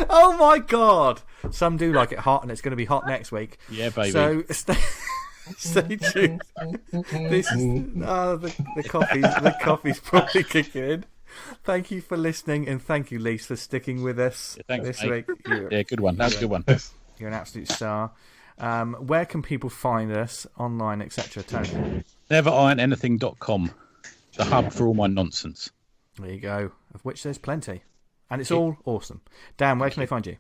Oh my God! Some do like it hot, and it's going to be hot next week. Yeah, baby. So stay tuned. This is the coffee's probably kicking in. Thank you for listening, and thank you, Lise, for sticking with us this week. Good one. That's a good one. You're an absolute star. Where can people find us online, etc., Tony? NeverIronAnything.com, the hub for all my nonsense. There you go, of which there's plenty. And it's all awesome. Dan, where can they find you?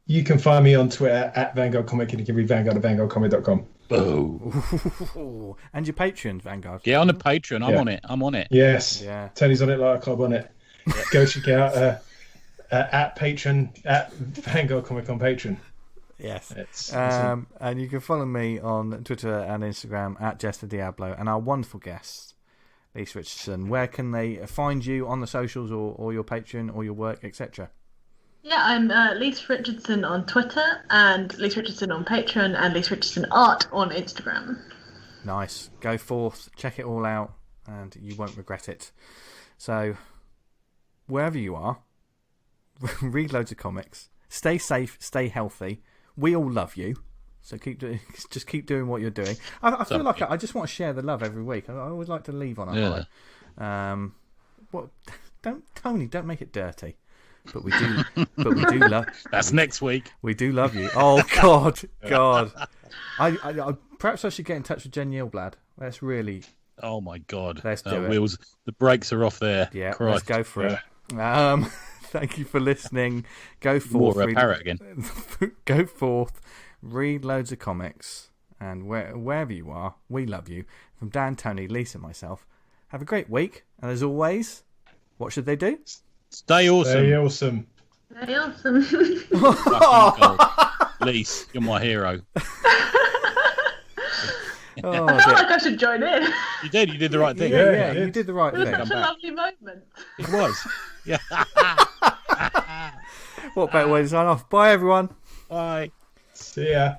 You can find me on Twitter at Vanguard Comic, and you can read Vanguard at VanguardComic.com. Oh. And your Patreon, Vanguard. Get on the Patreon. I'm on it. Yes. Yeah. Tony's on it like a club on it. Go check out at Patreon, at Vanguard Comic on Patreon. Yes. And you can follow me on Twitter and Instagram at Jester Diablo, and our wonderful guest, Lise Richardson. Where can they find you on the socials, or your Patreon, or your work, etc.? Yeah, I'm Lise Richardson on Twitter, and Lise Richardson on Patreon, and Lise Richardson Art on Instagram. Nice. Go forth, check it all out, and you won't regret it. So, wherever you are, read loads of comics. Stay safe, stay healthy. We all love you. So just keep doing what you're doing. I feel like I just want to share the love every week. I always like to leave on a high. Don't make it dirty. But we do love. That's next week. We do love you. Oh God. I perhaps I should get in touch with Jen Yilblad. Let's really. Oh my God. Let's do it. Wheels. The brakes are off there. Yeah. Christ. Let's go for it. Thank you for listening. Go forth. More a parrot again. Go forth. Read loads of comics, and wherever you are, we love you. From Dan, Tony, Lise, and myself. Have a great week, and as always, what should they do? Stay awesome. Stay awesome. Stay awesome. Lise, you're my hero. I feel like I should join in. You did. You did the right thing. Yeah, you did the right thing. It was such a lovely moment. It was. Yeah. What better way to sign off? Bye, everyone. Bye. See ya.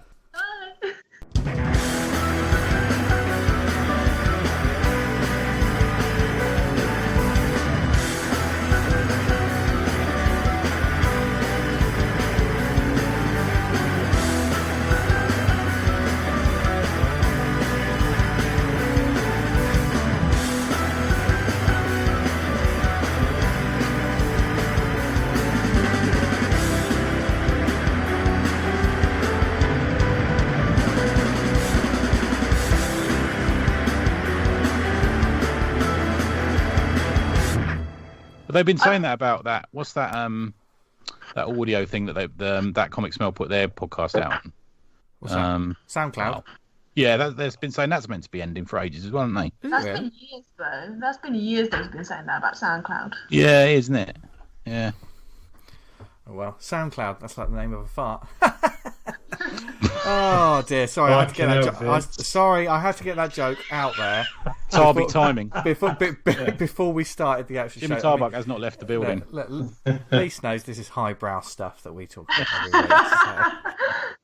But they've been saying that about that. What's that? That audio thing that that Comic Smell put their podcast out. What's that? SoundCloud. Yeah, they've been saying that's meant to be ending for ages as well, haven't they? That's been years though. That's been years they've been saying that about SoundCloud. Yeah, isn't it? Yeah. Oh well, SoundCloud. That's like the name of a fart. Oh dear, sorry, I had to get that joke. I had to get that joke out there. Tarbuck timing. Before we started the actual Jimmy show. Tarbuck has not left the building. Lise knows this is highbrow stuff that we talk about every week. So.